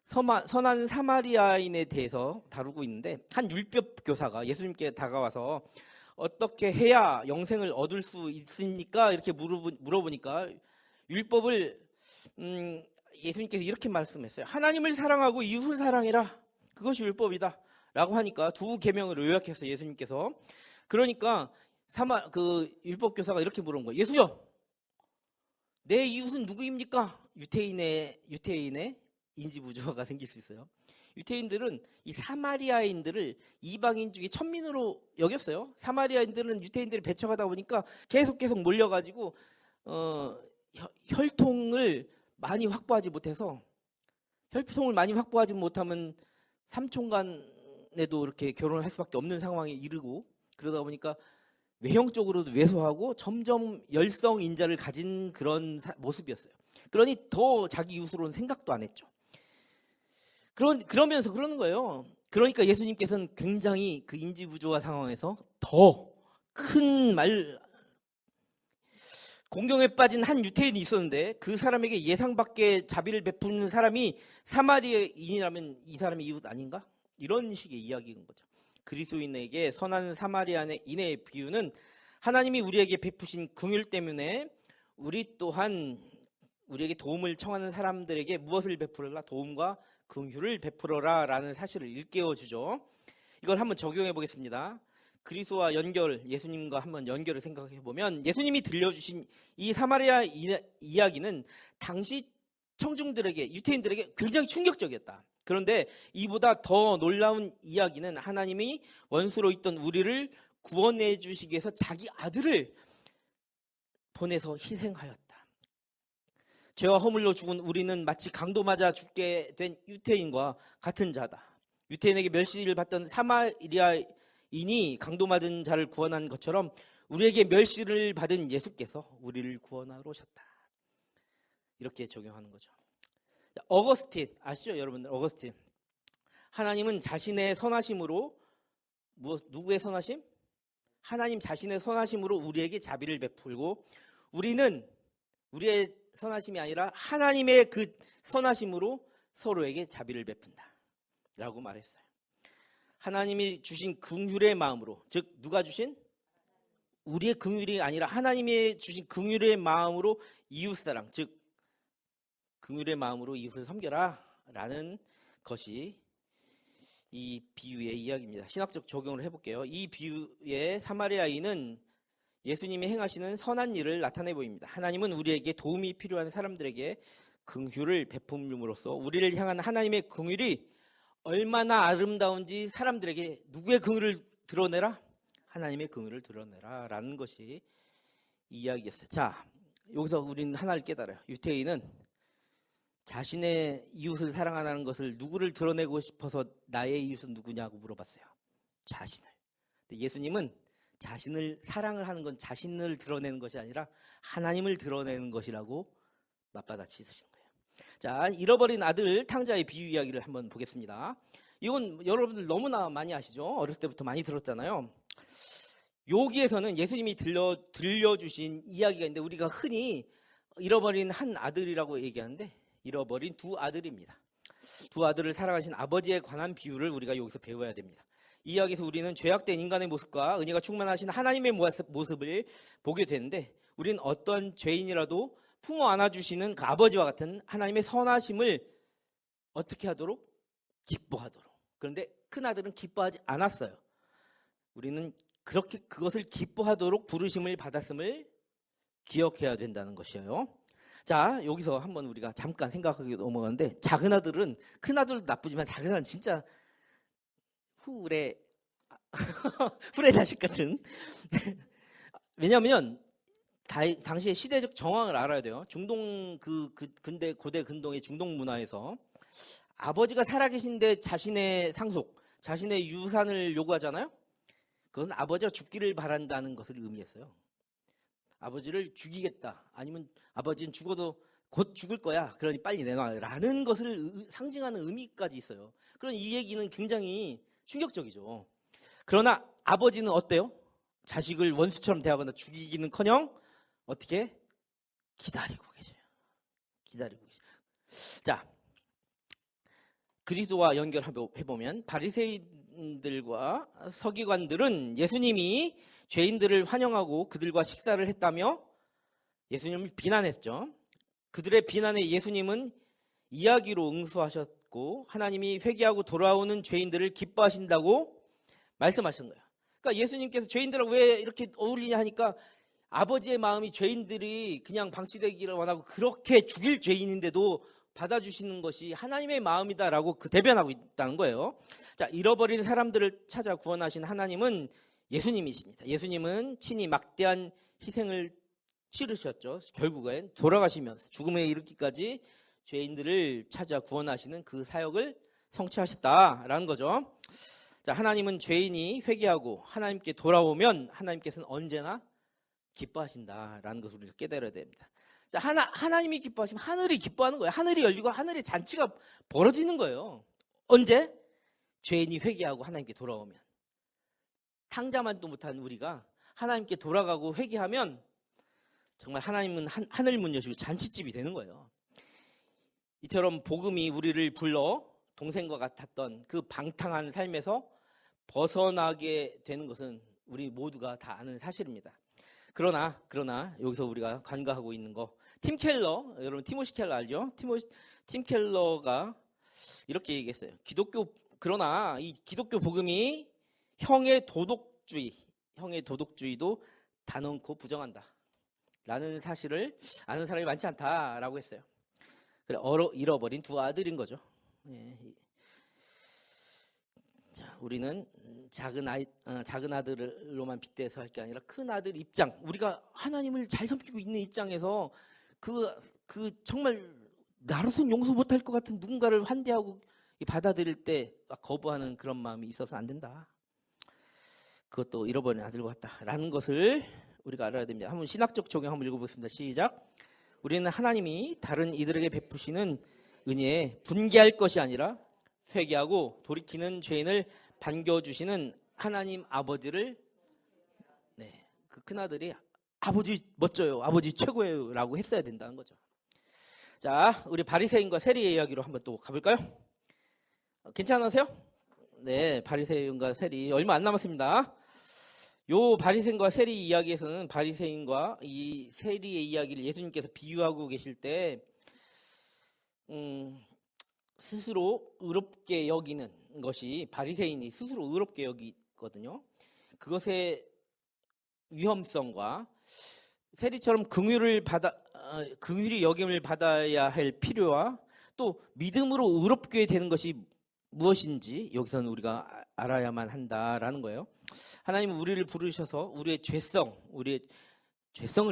선한 사마리아인에 대해서 다루고 있는데, 한 율법 교사가 예수님께 다가와서 어떻게 해야 영생을 얻을 수 있습니까? 이렇게 물어보니까 율법을 예수님께서 이렇게 말씀했어요. 하나님을 사랑하고 이웃을 사랑해라. 그것이 율법이다. 라고 하니까 두 계명을 요약해서 예수님께서, 그러니까 그 율법 교사가 이렇게 물은 거예요. 예수여, 내 이웃은 누구입니까? 유태인의 인지 부조화가 생길 수 있어요. 유태인들은 이 사마리아인들을 이방인 중에 천민으로 여겼어요. 사마리아인들은 유태인들이 배척하다 보니까 계속 몰려가지고 혈통을 많이 확보하지 못하면 삼촌간에도 이렇게 결혼을 할 수밖에 없는 상황에 이르고, 그러다 보니까 외형적으로도 왜소하고 점점 열성인자를 가진 그런 모습이었어요. 그러니 더 자기 이웃으로는 생각도 안 했죠. 그러면서 그러는 거예요. 그러니까 예수님께서는 굉장히 그 인지부조화 상황에서 더 큰 공경에 빠진 한 유태인이 있었는데, 그 사람에게 예상 밖의 자비를 베푸는 사람이 사마리아인이라면 이 사람이 이웃 아닌가? 이런 식의 이야기인 거죠. 그리스도인에게 선한 사마리아인의 비유는 하나님이 우리에게 베푸신 긍휼 때문에 우리 또한 우리에게 도움을 청하는 사람들에게 무엇을 베풀어라? 도움과 긍휼을 베풀어라 라는 사실을 일깨워 주죠. 이걸 한번 적용해 보겠습니다. 그리스도와 예수님과 한번 연결을 생각해 보면, 예수님이 들려주신 이 사마리아 이야기는 당시 청중들에게, 유태인들에게 굉장히 충격적이었다. 그런데 이보다 더 놀라운 이야기는 하나님이 원수로 있던 우리를 구원해 주시기 위해서 자기 아들을 보내서 희생하였다. 죄와 허물로 죽은 우리는 마치 강도 맞아 죽게 된 유태인과 같은 자다. 유태인에게 멸시를 받던 사마리아인이 강도 맞은 자를 구원한 것처럼 우리에게 멸시를 받은 예수께서 우리를 구원하러 오셨다. 이렇게 적용하는 거죠. 어거스틴 아시죠, 여러분들? 어거스틴. 하나님은 자신의 선하심으로 누구의 선하심? 하나님 자신의 선하심으로 우리에게 자비를 베풀고 우리는 우리의 선하심이 아니라 하나님의 그 선하심으로 서로에게 자비를 베푼다 라고 말했어요. 하나님이 주신 긍휼의 마음으로, 즉 누가 주신? 우리의 긍휼이 아니라 하나님이 주신 긍휼의 마음으로 이웃사랑, 즉 긍휼의 마음으로 이웃을 섬겨라 라는 것이 이 비유의 이야기입니다. 신학적 적용을 해볼게요. 이 비유의 사마리아인은 예수님이 행하시는 선한 일을 나타내 보입니다. 하나님은 우리에게 도움이 필요한 사람들에게 긍휼을 베품으로써 우리를 향한 하나님의 긍휼이 얼마나 아름다운지 사람들에게 누구의 긍휼을 드러내라? 하나님의 긍휼을 드러내라 라는 것이 이야기였어요. 자, 여기서 우리는 하나를 깨달아요. 유태인은 자신의 이웃을 사랑하는 것을 누구를 드러내고 싶어서 나의 이웃은 누구냐고 물어봤어요. 자신을. 근데 예수님은 자신을 사랑을 하는 건 자신을 드러내는 것이 아니라 하나님을 드러내는 것이라고 맞받아치시는 거예요. 자, 잃어버린 아들 탕자의 비유 이야기를 한번 보겠습니다. 이건 여러분들 너무나 많이 아시죠? 어렸을 때부터 많이 들었잖아요. 여기에서는 예수님이 들려주신 이야기가 있는데 우리가 흔히 잃어버린 한 아들이라고 얘기하는데 잃어버린 두 아들입니다. 두 아들을 사랑하신 아버지에 관한 비유를 우리가 여기서 배워야 됩니다. 이 이야기에서 우리는 죄악된 인간의 모습과 은혜가 충만하신 하나님의 모습을 보게 되는데 우리는 어떤 죄인이라도 품어 안아주시는 그 아버지와 같은 하나님의 선하심을 어떻게 하도록? 기뻐하도록. 그런데 큰 아들은 기뻐하지 않았어요. 우리는 그렇게 그것을 기뻐하도록 부르심을 받았음을 기억해야 된다는 것이에요. 자, 여기서 한번 우리가 잠깐 생각하게 넘어가는데 작은 아들은 큰 아들도 나쁘지만 작은 아들은 진짜 후레 자식 같은. 왜냐하면 당시의 시대적 정황을 알아야 돼요. 중동 고대 근동의 중동 문화에서 아버지가 살아계신데 자신의 상속, 자신의 유산을 요구하잖아요. 그건 아버지가 죽기를 바란다는 것을 의미했어요. 아버지를 죽이겠다. 아니면 아버지는 죽어도 곧 죽을 거야. 그러니 빨리 내놔라는 것을 상징하는 의미까지 있어요. 그런 이 얘기는 굉장히 충격적이죠. 그러나 아버지는 어때요? 자식을 원수처럼 대하거나 죽이기는커녕 어떻게? 기다리고 계셔요. 기다리고 계셔요. 자, 그리스도와 연결해보면 바리새인들과 서기관들은 예수님이 죄인들을 환영하고 그들과 식사를 했다며 예수님을 비난했죠. 그들의 비난에 예수님은 이야기로 응수하셨고 하나님이 회개하고 돌아오는 죄인들을 기뻐하신다고 말씀하신 거예요. 그러니까 예수님께서 죄인들하고 왜 이렇게 어울리냐 하니까 아버지의 마음이 죄인들이 그냥 방치되기를 원하고 그렇게 죽일 죄인인데도 받아주시는 것이 하나님의 마음이다라고 대변하고 있다는 거예요. 자, 잃어버린 사람들을 찾아 구원하신 하나님은 예수님이십니다. 예수님은 친히 막대한 희생을 치르셨죠. 결국엔 돌아가시면서 죽음에 이르기까지 죄인들을 찾아 구원하시는 그 사역을 성취하셨다라는 거죠. 자, 하나님은 죄인이 회개하고 하나님께 돌아오면 하나님께서는 언제나 기뻐하신다라는 것을 우리가 깨달아야 됩니다. 자, 하나님이 기뻐하시면 하늘이 기뻐하는 거예요. 하늘이 열리고 하늘의 잔치가 벌어지는 거예요. 언제? 죄인이 회개하고 하나님께 돌아오면. 탕자만도 못한 우리가 하나님께 돌아가고 회개하면 정말 하나님은 하늘 문 여시고 잔치집이 되는 거예요. 이처럼 복음이 우리를 불러 동생과 같았던 그 방탕한 삶에서 벗어나게 되는 것은 우리 모두가 다 아는 사실입니다. 그러나 여기서 우리가 간과하고 있는 거, 팀 켈러, 여러분 티모시 켈러 알죠? 팀 켈러가 이렇게 얘기했어요. 그러나 이 기독교 복음이 형의 도덕주의도 단언코 부정한다 라는 사실을 아는 사람이 많지 않다라고 했어요. 그래, 잃어버린 두 아들인 거죠. 예. 자, 우리는 작은 아들로만 빗대서 할 게 아니라 큰 아들 입장, 우리가 하나님을 잘 섬기고 있는 입장에서 그 정말 나로선 용서 못할 것 같은 누군가를 환대하고 받아들일 때 거부하는 그런 마음이 있어서 안 된다. 그것도 잃어버린 아들과 같다라는 것을 우리가 알아야 됩니다. 한번 신학적 적용 한번 읽어보겠습니다. 시작. 우리는 하나님이 다른 이들에게 베푸시는 은혜에 분개할 것이 아니라 회개하고 돌이키는 죄인을 반겨주시는 하나님 아버지를 그 큰아들이 아버지 멋져요, 아버지 최고예요 라고 했어야 된다는 거죠. 자, 우리 바리새인과 세리의 이야기로 한번 또 가볼까요? 괜찮으세요? 네, 바리새인과 세리 얼마 안 남았습니다. 요 바리새인과 세리 이야기에서는 바리새인과 이 세리의 이야기를 예수님께서 비유하고 계실 때 스스로 의롭게 여기는 것이, 바리새인이 스스로 의롭게 여기거든요. 그것의 위험성과 세리처럼 긍휼히 여김을 받아야 할 필요와 또 믿음으로 의롭게 되는 것이 무엇인지 여기서는 우리가 알아야만 한다라는 거예요. 하나님은 우리를 부르셔서 우리의 죄성을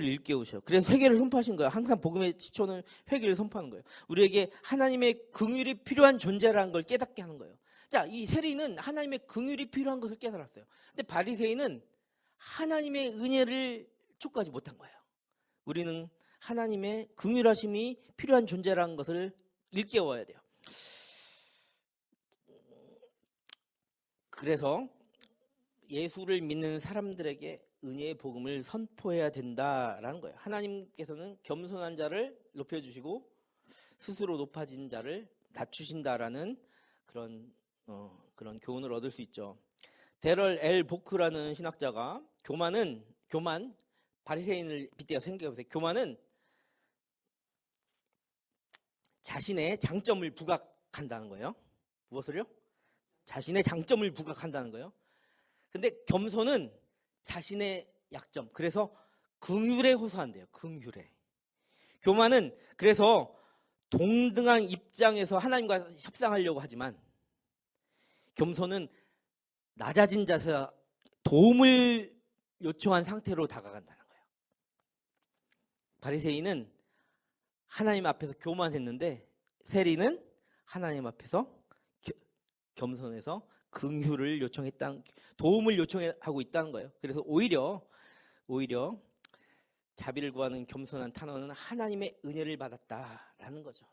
일깨우셔. 그래서 회개를 선포하신 거예요. 항상 복음의 지초는 회개를 선포하는 거예요. 우리에게 하나님의 긍휼이 필요한 존재라는 걸 깨닫게 하는 거예요. 자, 이 세리는 하나님의 긍휼이 필요한 것을 깨달았어요. 근데 바리새인은 하나님의 은혜를 촉구하지 못한 거예요. 우리는 하나님의 긍휼하심이 필요한 존재라는 것을 일깨워야 돼요. 그래서 예수를 믿는 사람들에게 은혜의 복음을 선포해야 된다라는 거예요. 하나님께서는 겸손한 자를 높여주시고 스스로 높아진 자를 낮추신다라는 그런 교훈을 얻을 수 있죠. 데럴 엘 보크라는 신학자가 교만, 바리새인을 빗대어 생각해보세요. 교만은 자신의 장점을 부각한다는 거예요. 무엇을요? 자신의 장점을 부각한다는 거예요. 근데 겸손은 자신의 약점, 그래서 긍휼에 호소한대요. 긍휼에. 교만은 그래서 동등한 입장에서 하나님과 협상하려고 하지만, 겸손은 낮아진 자세와 도움을 요청한 상태로 다가간다는 거예요. 바리새인은 하나님 앞에서 교만했는데 세리는 하나님 앞에서 겸손해서 긍휼을 요청했다는, 도움을 요청하고 있다는 거예요. 그래서 오히려 자비를 구하는 겸손한 탄원은 하나님의 은혜를 받았다라는 거죠.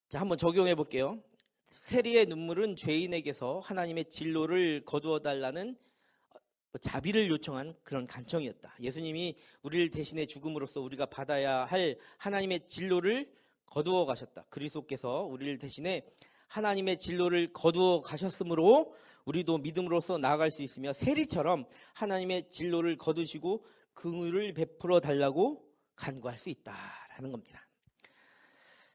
자, 한번 적용해 볼게요. 세리의 눈물은 죄인에게서 하나님의 진로를 거두어 달라는 자비를 요청한 그런 간청이었다. 예수님이 우리를 대신해 죽음으로써 우리가 받아야 할 하나님의 진로를 거두어 가셨다. 그리스도께서 우리를 대신해 하나님의 진로를 거두어 가셨으므로 우리도 믿음으로써 나아갈 수 있으며 세리처럼 하나님의 진로를 거두시고 긍휼을 베풀어 달라고 간구할 수 있다라는 겁니다.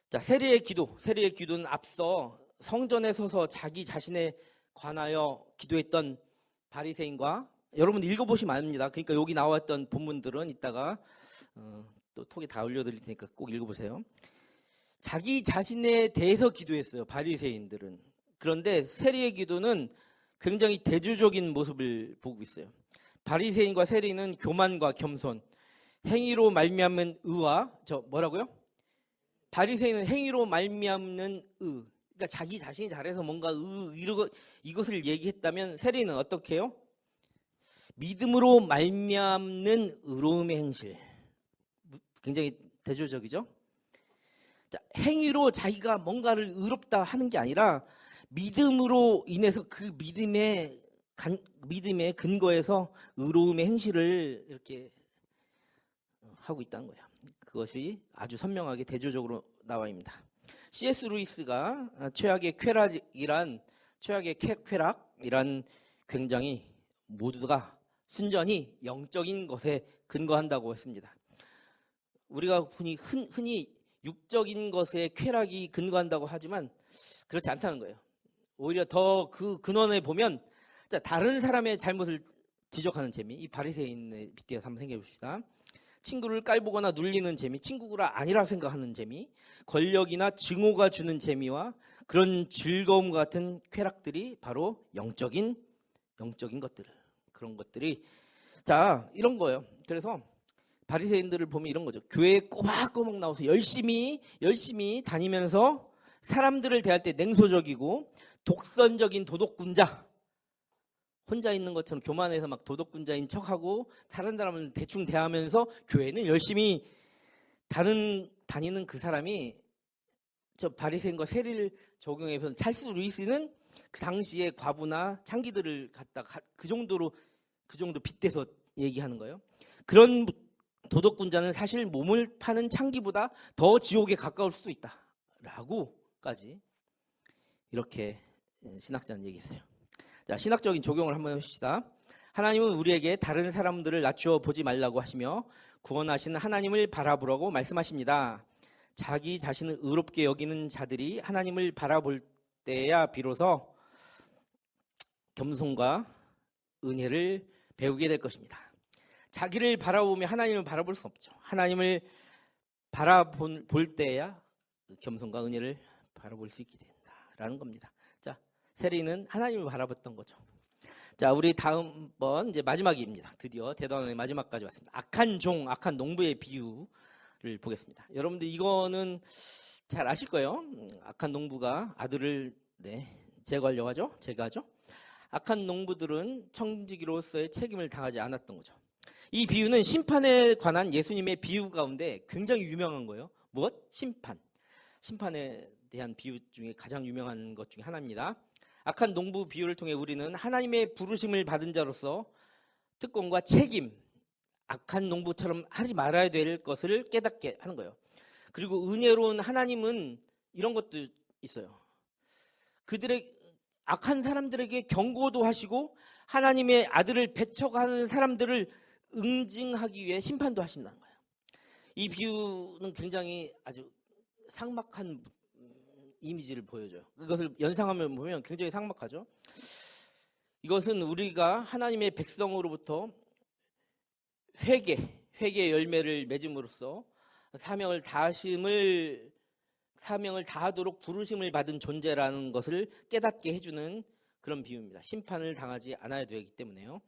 자, 세리의 기도는 앞서 성전에 서서 자기 자신에 관하여 기도했던 바리새인과, 여러분 읽어보시면 압니다. 그러니까 여기 나왔던 본문들은 이따가 또 톡에 다 올려드릴 테니까 꼭 읽어보세요. 자기 자신에 대해서 기도했어요, 바리새인들은. 그런데 세리의 기도는 굉장히 대조적인 모습을 보고 있어요. 바리새인과 세리는 교만과 겸손, 행위로 말미암는 의와 뭐라고요? 바리새인은 행위로 말미암는 의, 그러니까 자기 자신이 잘해서 뭔가 이것을 얘기했다면 세리는 어떻게 해요? 믿음으로 말미암는 의로움의 행실. 굉장히 대조적이죠? 자, 행위로 자기가 뭔가를 의롭다 하는 게 아니라 믿음으로 인해서 그 믿음의 근거에서 의로움의 행실을 이렇게 하고 있다는 거예요. 그것이 아주 선명하게 대조적으로 나와 있습니다. C.S. 루이스가 최악의 쾌락이란 굉장히 모두가 순전히 영적인 것에 근거한다고 했습니다. 우리가 흔히 육적인 것에 쾌락이 근거한다고 하지만 그렇지 않다는 거예요. 오히려 더 그 근원에 보면 다른 사람의 잘못을 지적하는 재미, 이 바리새인에 빗대어서 한번 생각해 봅시다. 친구를 깔보거나 눌리는 재미, 친구가 아니라 생각하는 재미, 권력이나 증오가 주는 재미와 그런 즐거움 같은 쾌락들이 바로 영적인 것들, 그런 것들이 이런 거예요. 그래서 바리새인들을 보면 이런 거죠. 교회에 꼬박꼬박 나와서 열심히 다니면서 사람들을 대할 때 냉소적이고 독선적인 도덕군자, 혼자 있는 것처럼 교만해서 막 도덕군자인 척하고 다른 사람을 대충 대하면서 교회는 열심히 다니는 그 사람이 저 바리새인과 세리를 적용해서 찰스 루이스는 그 당시에 과부나 창기들을 갖다 그 정도 빗대서 얘기하는 거예요. 그런 도덕군자는 사실 몸을 파는 창기보다 더 지옥에 가까울 수도 있다라고까지 이렇게 신학자는 얘기했어요. 자, 신학적인 적용을 한번 해봅시다. 하나님은 우리에게 다른 사람들을 낮추어 보지 말라고 하시며 구원하신 하나님을 바라보라고 말씀하십니다. 자기 자신을 의롭게 여기는 자들이 하나님을 바라볼 때야 비로소 겸손과 은혜를 배우게 될 것입니다. 자기를 바라보며 하나님을 바라볼 수 없죠. 하나님을 바라볼 때야 겸손과 은혜를 바라볼 수 있게 된다라는 겁니다. 자, 세리는 하나님을 바라봤던 거죠. 자, 우리 다음번 이제 마지막입니다. 드디어 대단원의 마지막까지 왔습니다. 악한 종, 악한 농부의 비유를 보겠습니다. 여러분들 이거는 잘 아실 거예요. 악한 농부가 아들을 제거하려고 하죠. 제거하죠. 악한 농부들은 청지기로서의 책임을 다하지 않았던 거죠. 이 비유는 심판에 관한 예수님의 비유 가운데 굉장히 유명한 거예요. 무엇? 심판. 심판에 대한 비유 중에 가장 유명한 것 중에 하나입니다. 악한 농부 비유를 통해 우리는 하나님의 부르심을 받은 자로서 특권과 책임, 악한 농부처럼 하지 말아야 될 것을 깨닫게 하는 거예요. 그리고 은혜로운 하나님은 이런 것도 있어요. 그들의 악한 사람들에게 경고도 하시고 하나님의 아들을 배척하는 사람들을 응징하기 위해 심판도 하신다는 거예요. 이 비유는 굉장히 아주 삭막한 이미지를 보여줘요. 이것을 연상하면 보면 굉장히 삭막하죠. 이것은 우리가 하나님의 백성으로부터 회개의 열매를 맺음으로써 사명을 다하도록 부르심을 받은 존재라는 것을 깨닫게 해주는 그런 비유입니다. 심판을 당하지 않아야 되기 때문에요.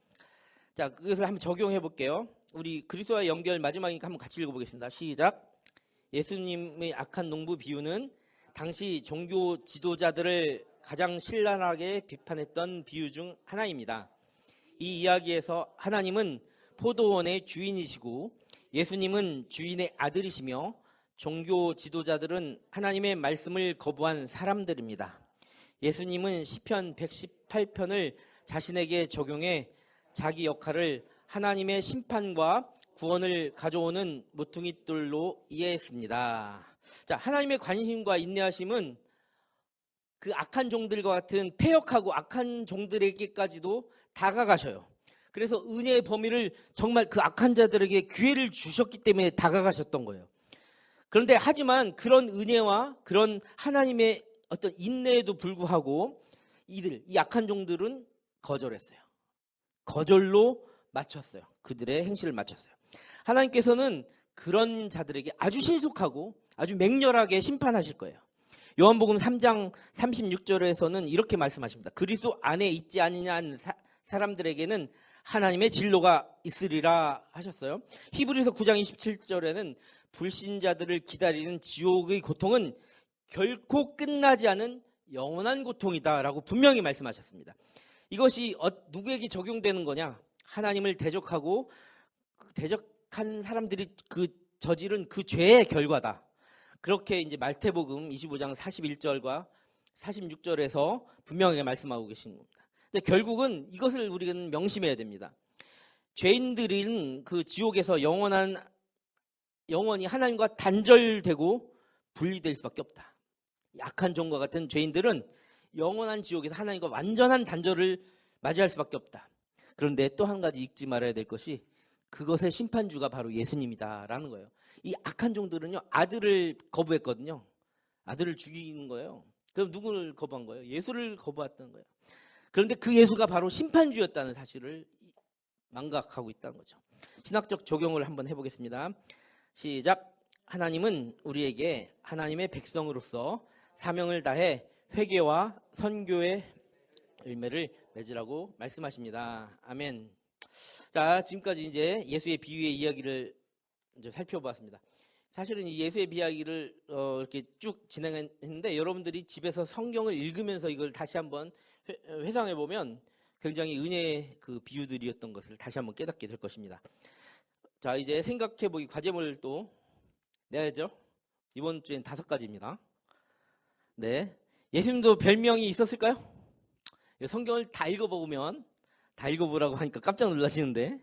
자, 그것을 한번 적용해 볼게요. 우리 그리스도와 연결 마지막이니까 한번 같이 읽어보겠습니다. 시작. 예수님의 악한 농부 비유는 당시 종교 지도자들을 가장 신랄하게 비판했던 비유 중 하나입니다. 이 이야기에서 하나님은 포도원의 주인이시고 예수님은 주인의 아들이시며 종교 지도자들은 하나님의 말씀을 거부한 사람들입니다. 예수님은 시편 118편을 자신에게 적용해 자기 역할을 하나님의 심판과 구원을 가져오는 모퉁이돌로 이해했습니다. 자, 하나님의 관심과 인내하심은 그 악한 종들과 같은 패역하고 악한 종들에게까지도 다가가셔요. 그래서 은혜의 범위를 정말 그 악한 자들에게 기회를 주셨기 때문에 다가가셨던 거예요. 그런데 하지만 그런 은혜와 그런 하나님의 어떤 인내에도 불구하고 이 악한 종들은 거절했어요. 거절로 마쳤어요. 그들의 행실을 마쳤어요. 하나님께서는 그런 자들에게 아주 신속하고 아주 맹렬하게 심판하실 거예요. 요한복음 3장 36절에서는 이렇게 말씀하십니다. 그리스도 안에 있지 아니한 사람들에게는 하나님의 진노가 있으리라 하셨어요. 히브리서 9장 27절에는 불신자들을 기다리는 지옥의 고통은 결코 끝나지 않은 영원한 고통이다라고 분명히 말씀하셨습니다. 이것이 누구에게 적용되는 거냐? 하나님을 대적한 사람들이 저지른 그 죄의 결과다. 그렇게 이제 말태복음 25장 41절과 46절에서 분명하게 말씀하고 계신 겁니다. 근데 결국은 이것을 우리는 명심해야 됩니다. 죄인들은 그 지옥에서 영원히 하나님과 단절되고 분리될 수밖에 없다. 약한 종과 같은 죄인들은 영원한 지옥에서 하나님과 완전한 단절을 맞이할 수밖에 없다. 그런데 또 한 가지 잊지 말아야 될 것이 그것의 심판주가 바로 예수님이다라는 거예요. 이 악한 종들은요, 아들을 거부했거든요. 아들을 죽이는 거예요. 그럼 누구를 거부한 거예요? 예수를 거부했던 거예요. 그런데 그 예수가 바로 심판주였다는 사실을 망각하고 있다는 거죠. 신학적 적용을 한번 해보겠습니다. 시작. 하나님은 우리에게 하나님의 백성으로서 사명을 다해 회개와 선교의 열매를 맺으라고 말씀하십니다. 아멘. 자, 지금까지 이제 예수의 비유의 이야기를 이제 살펴보았습니다. 사실은 이 예수의 이야기를 이렇게 쭉 진행했는데 여러분들이 집에서 성경을 읽으면서 이걸 다시 한번 회상해 보면 굉장히 은혜의 그 비유들이었던 것을 다시 한번 깨닫게 될 것입니다. 자, 이제 생각해 보기 과제물 또 내야죠. 이번 주엔 5가지입니다. 네, 예수님도 별명이 있었을까요? 성경을 다 읽어보면, 다 읽어보라고 하니까 깜짝 놀라시는데,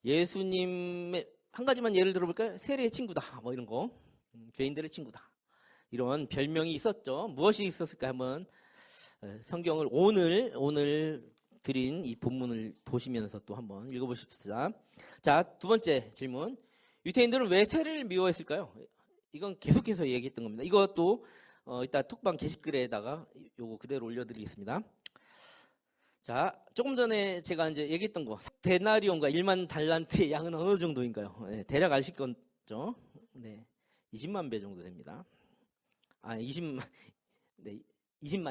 예수님의 한 가지만 예를 들어볼까요? 세례의 친구다, 뭐 이런 거. 죄인들의 친구다. 이런 별명이 있었죠. 무엇이 있었을까 한번 성경을 오늘 드린 이 본문을 보시면서 또 한번 읽어보십시다. 자, 두 번째 질문. 유태인들은 왜 세례를 미워했을까요? 이건 계속해서 얘기했던 겁니다. 이것도 이따 톡방 게시글에다가 요거 그대로 올려드리겠습니다. 자, 조금 전에 제가 이제 얘기했던 거, 데나리온과 1만 달란트의 양은 어느 정도인가요? 네, 대략 아실 거죠? 네, 20만 배 정도 됩니다. 20만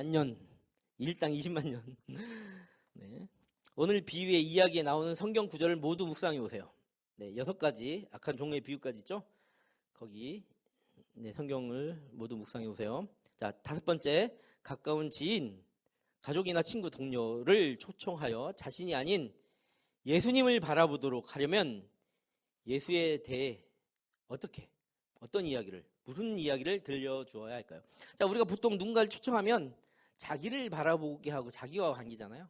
년, 일당 20만 년. 네. 오늘 비유의 이야기에 나오는 성경 구절을 모두 묵상해 오세요. 네, 6가지 악한 종의 비유까지 있죠? 거기 네, 성경을 모두 묵상해 오세요. 자, 5번째, 가까운 지인, 가족이나 친구, 동료를 초청하여 자신이 아닌 예수님을 바라보도록 하려면 예수에 대해 어떤 이야기를, 무슨 이야기를 들려주어야 할까요? 자, 우리가 보통 누군가를 초청하면 자기를 바라보게 하고 자기와 관계잖아요.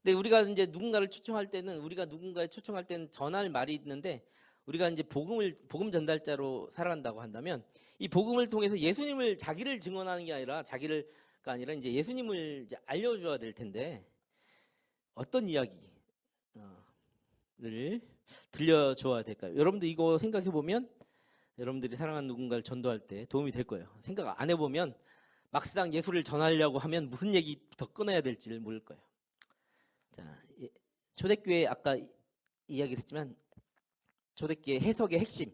근데 우리가 이제 누군가를 초청할 때는 전할 말이 있는데, 우리가 이제 복음 전달자로 살아간다고 한다면 이 복음을 통해서 예수님을, 자기를 증언하는 게 아니라 이제 예수님을 이제 알려줘야 될 텐데, 어떤 이야기를 들려줘야 될까요? 여러분들 이거 생각해 보면 여러분들이 사랑하는 누군가를 전도할 때 도움이 될 거예요. 생각 안 해보면 막상 예수를 전하려고 하면 무슨 얘기부터 꺼내야 될지를 모를 거예요. 자, 초대교회 아까 이야기를 했지만 초대교회 해석의 핵심,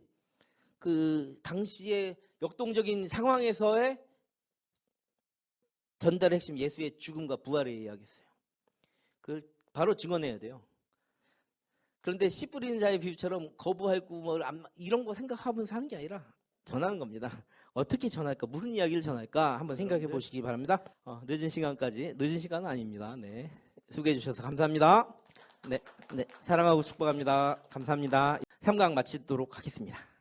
그 당시의 역동적인 상황에서의 전달의 핵심, 예수의 죽음과 부활을 이야기했어요. 그 바로 증언해야 돼요. 그런데 씨 뿌리는 자의 비유처럼 거부하고 이런 거 생각하면서 하는 게 아니라 전하는 겁니다. 어떻게 전할까? 무슨 이야기를 전할까? 한번 생각해 보시기 바랍니다. 늦은 시간은 아닙니다. 네, 수고해 주셔서 감사합니다. 네, 사랑하고 축복합니다. 감사합니다. 3강 마치도록 하겠습니다.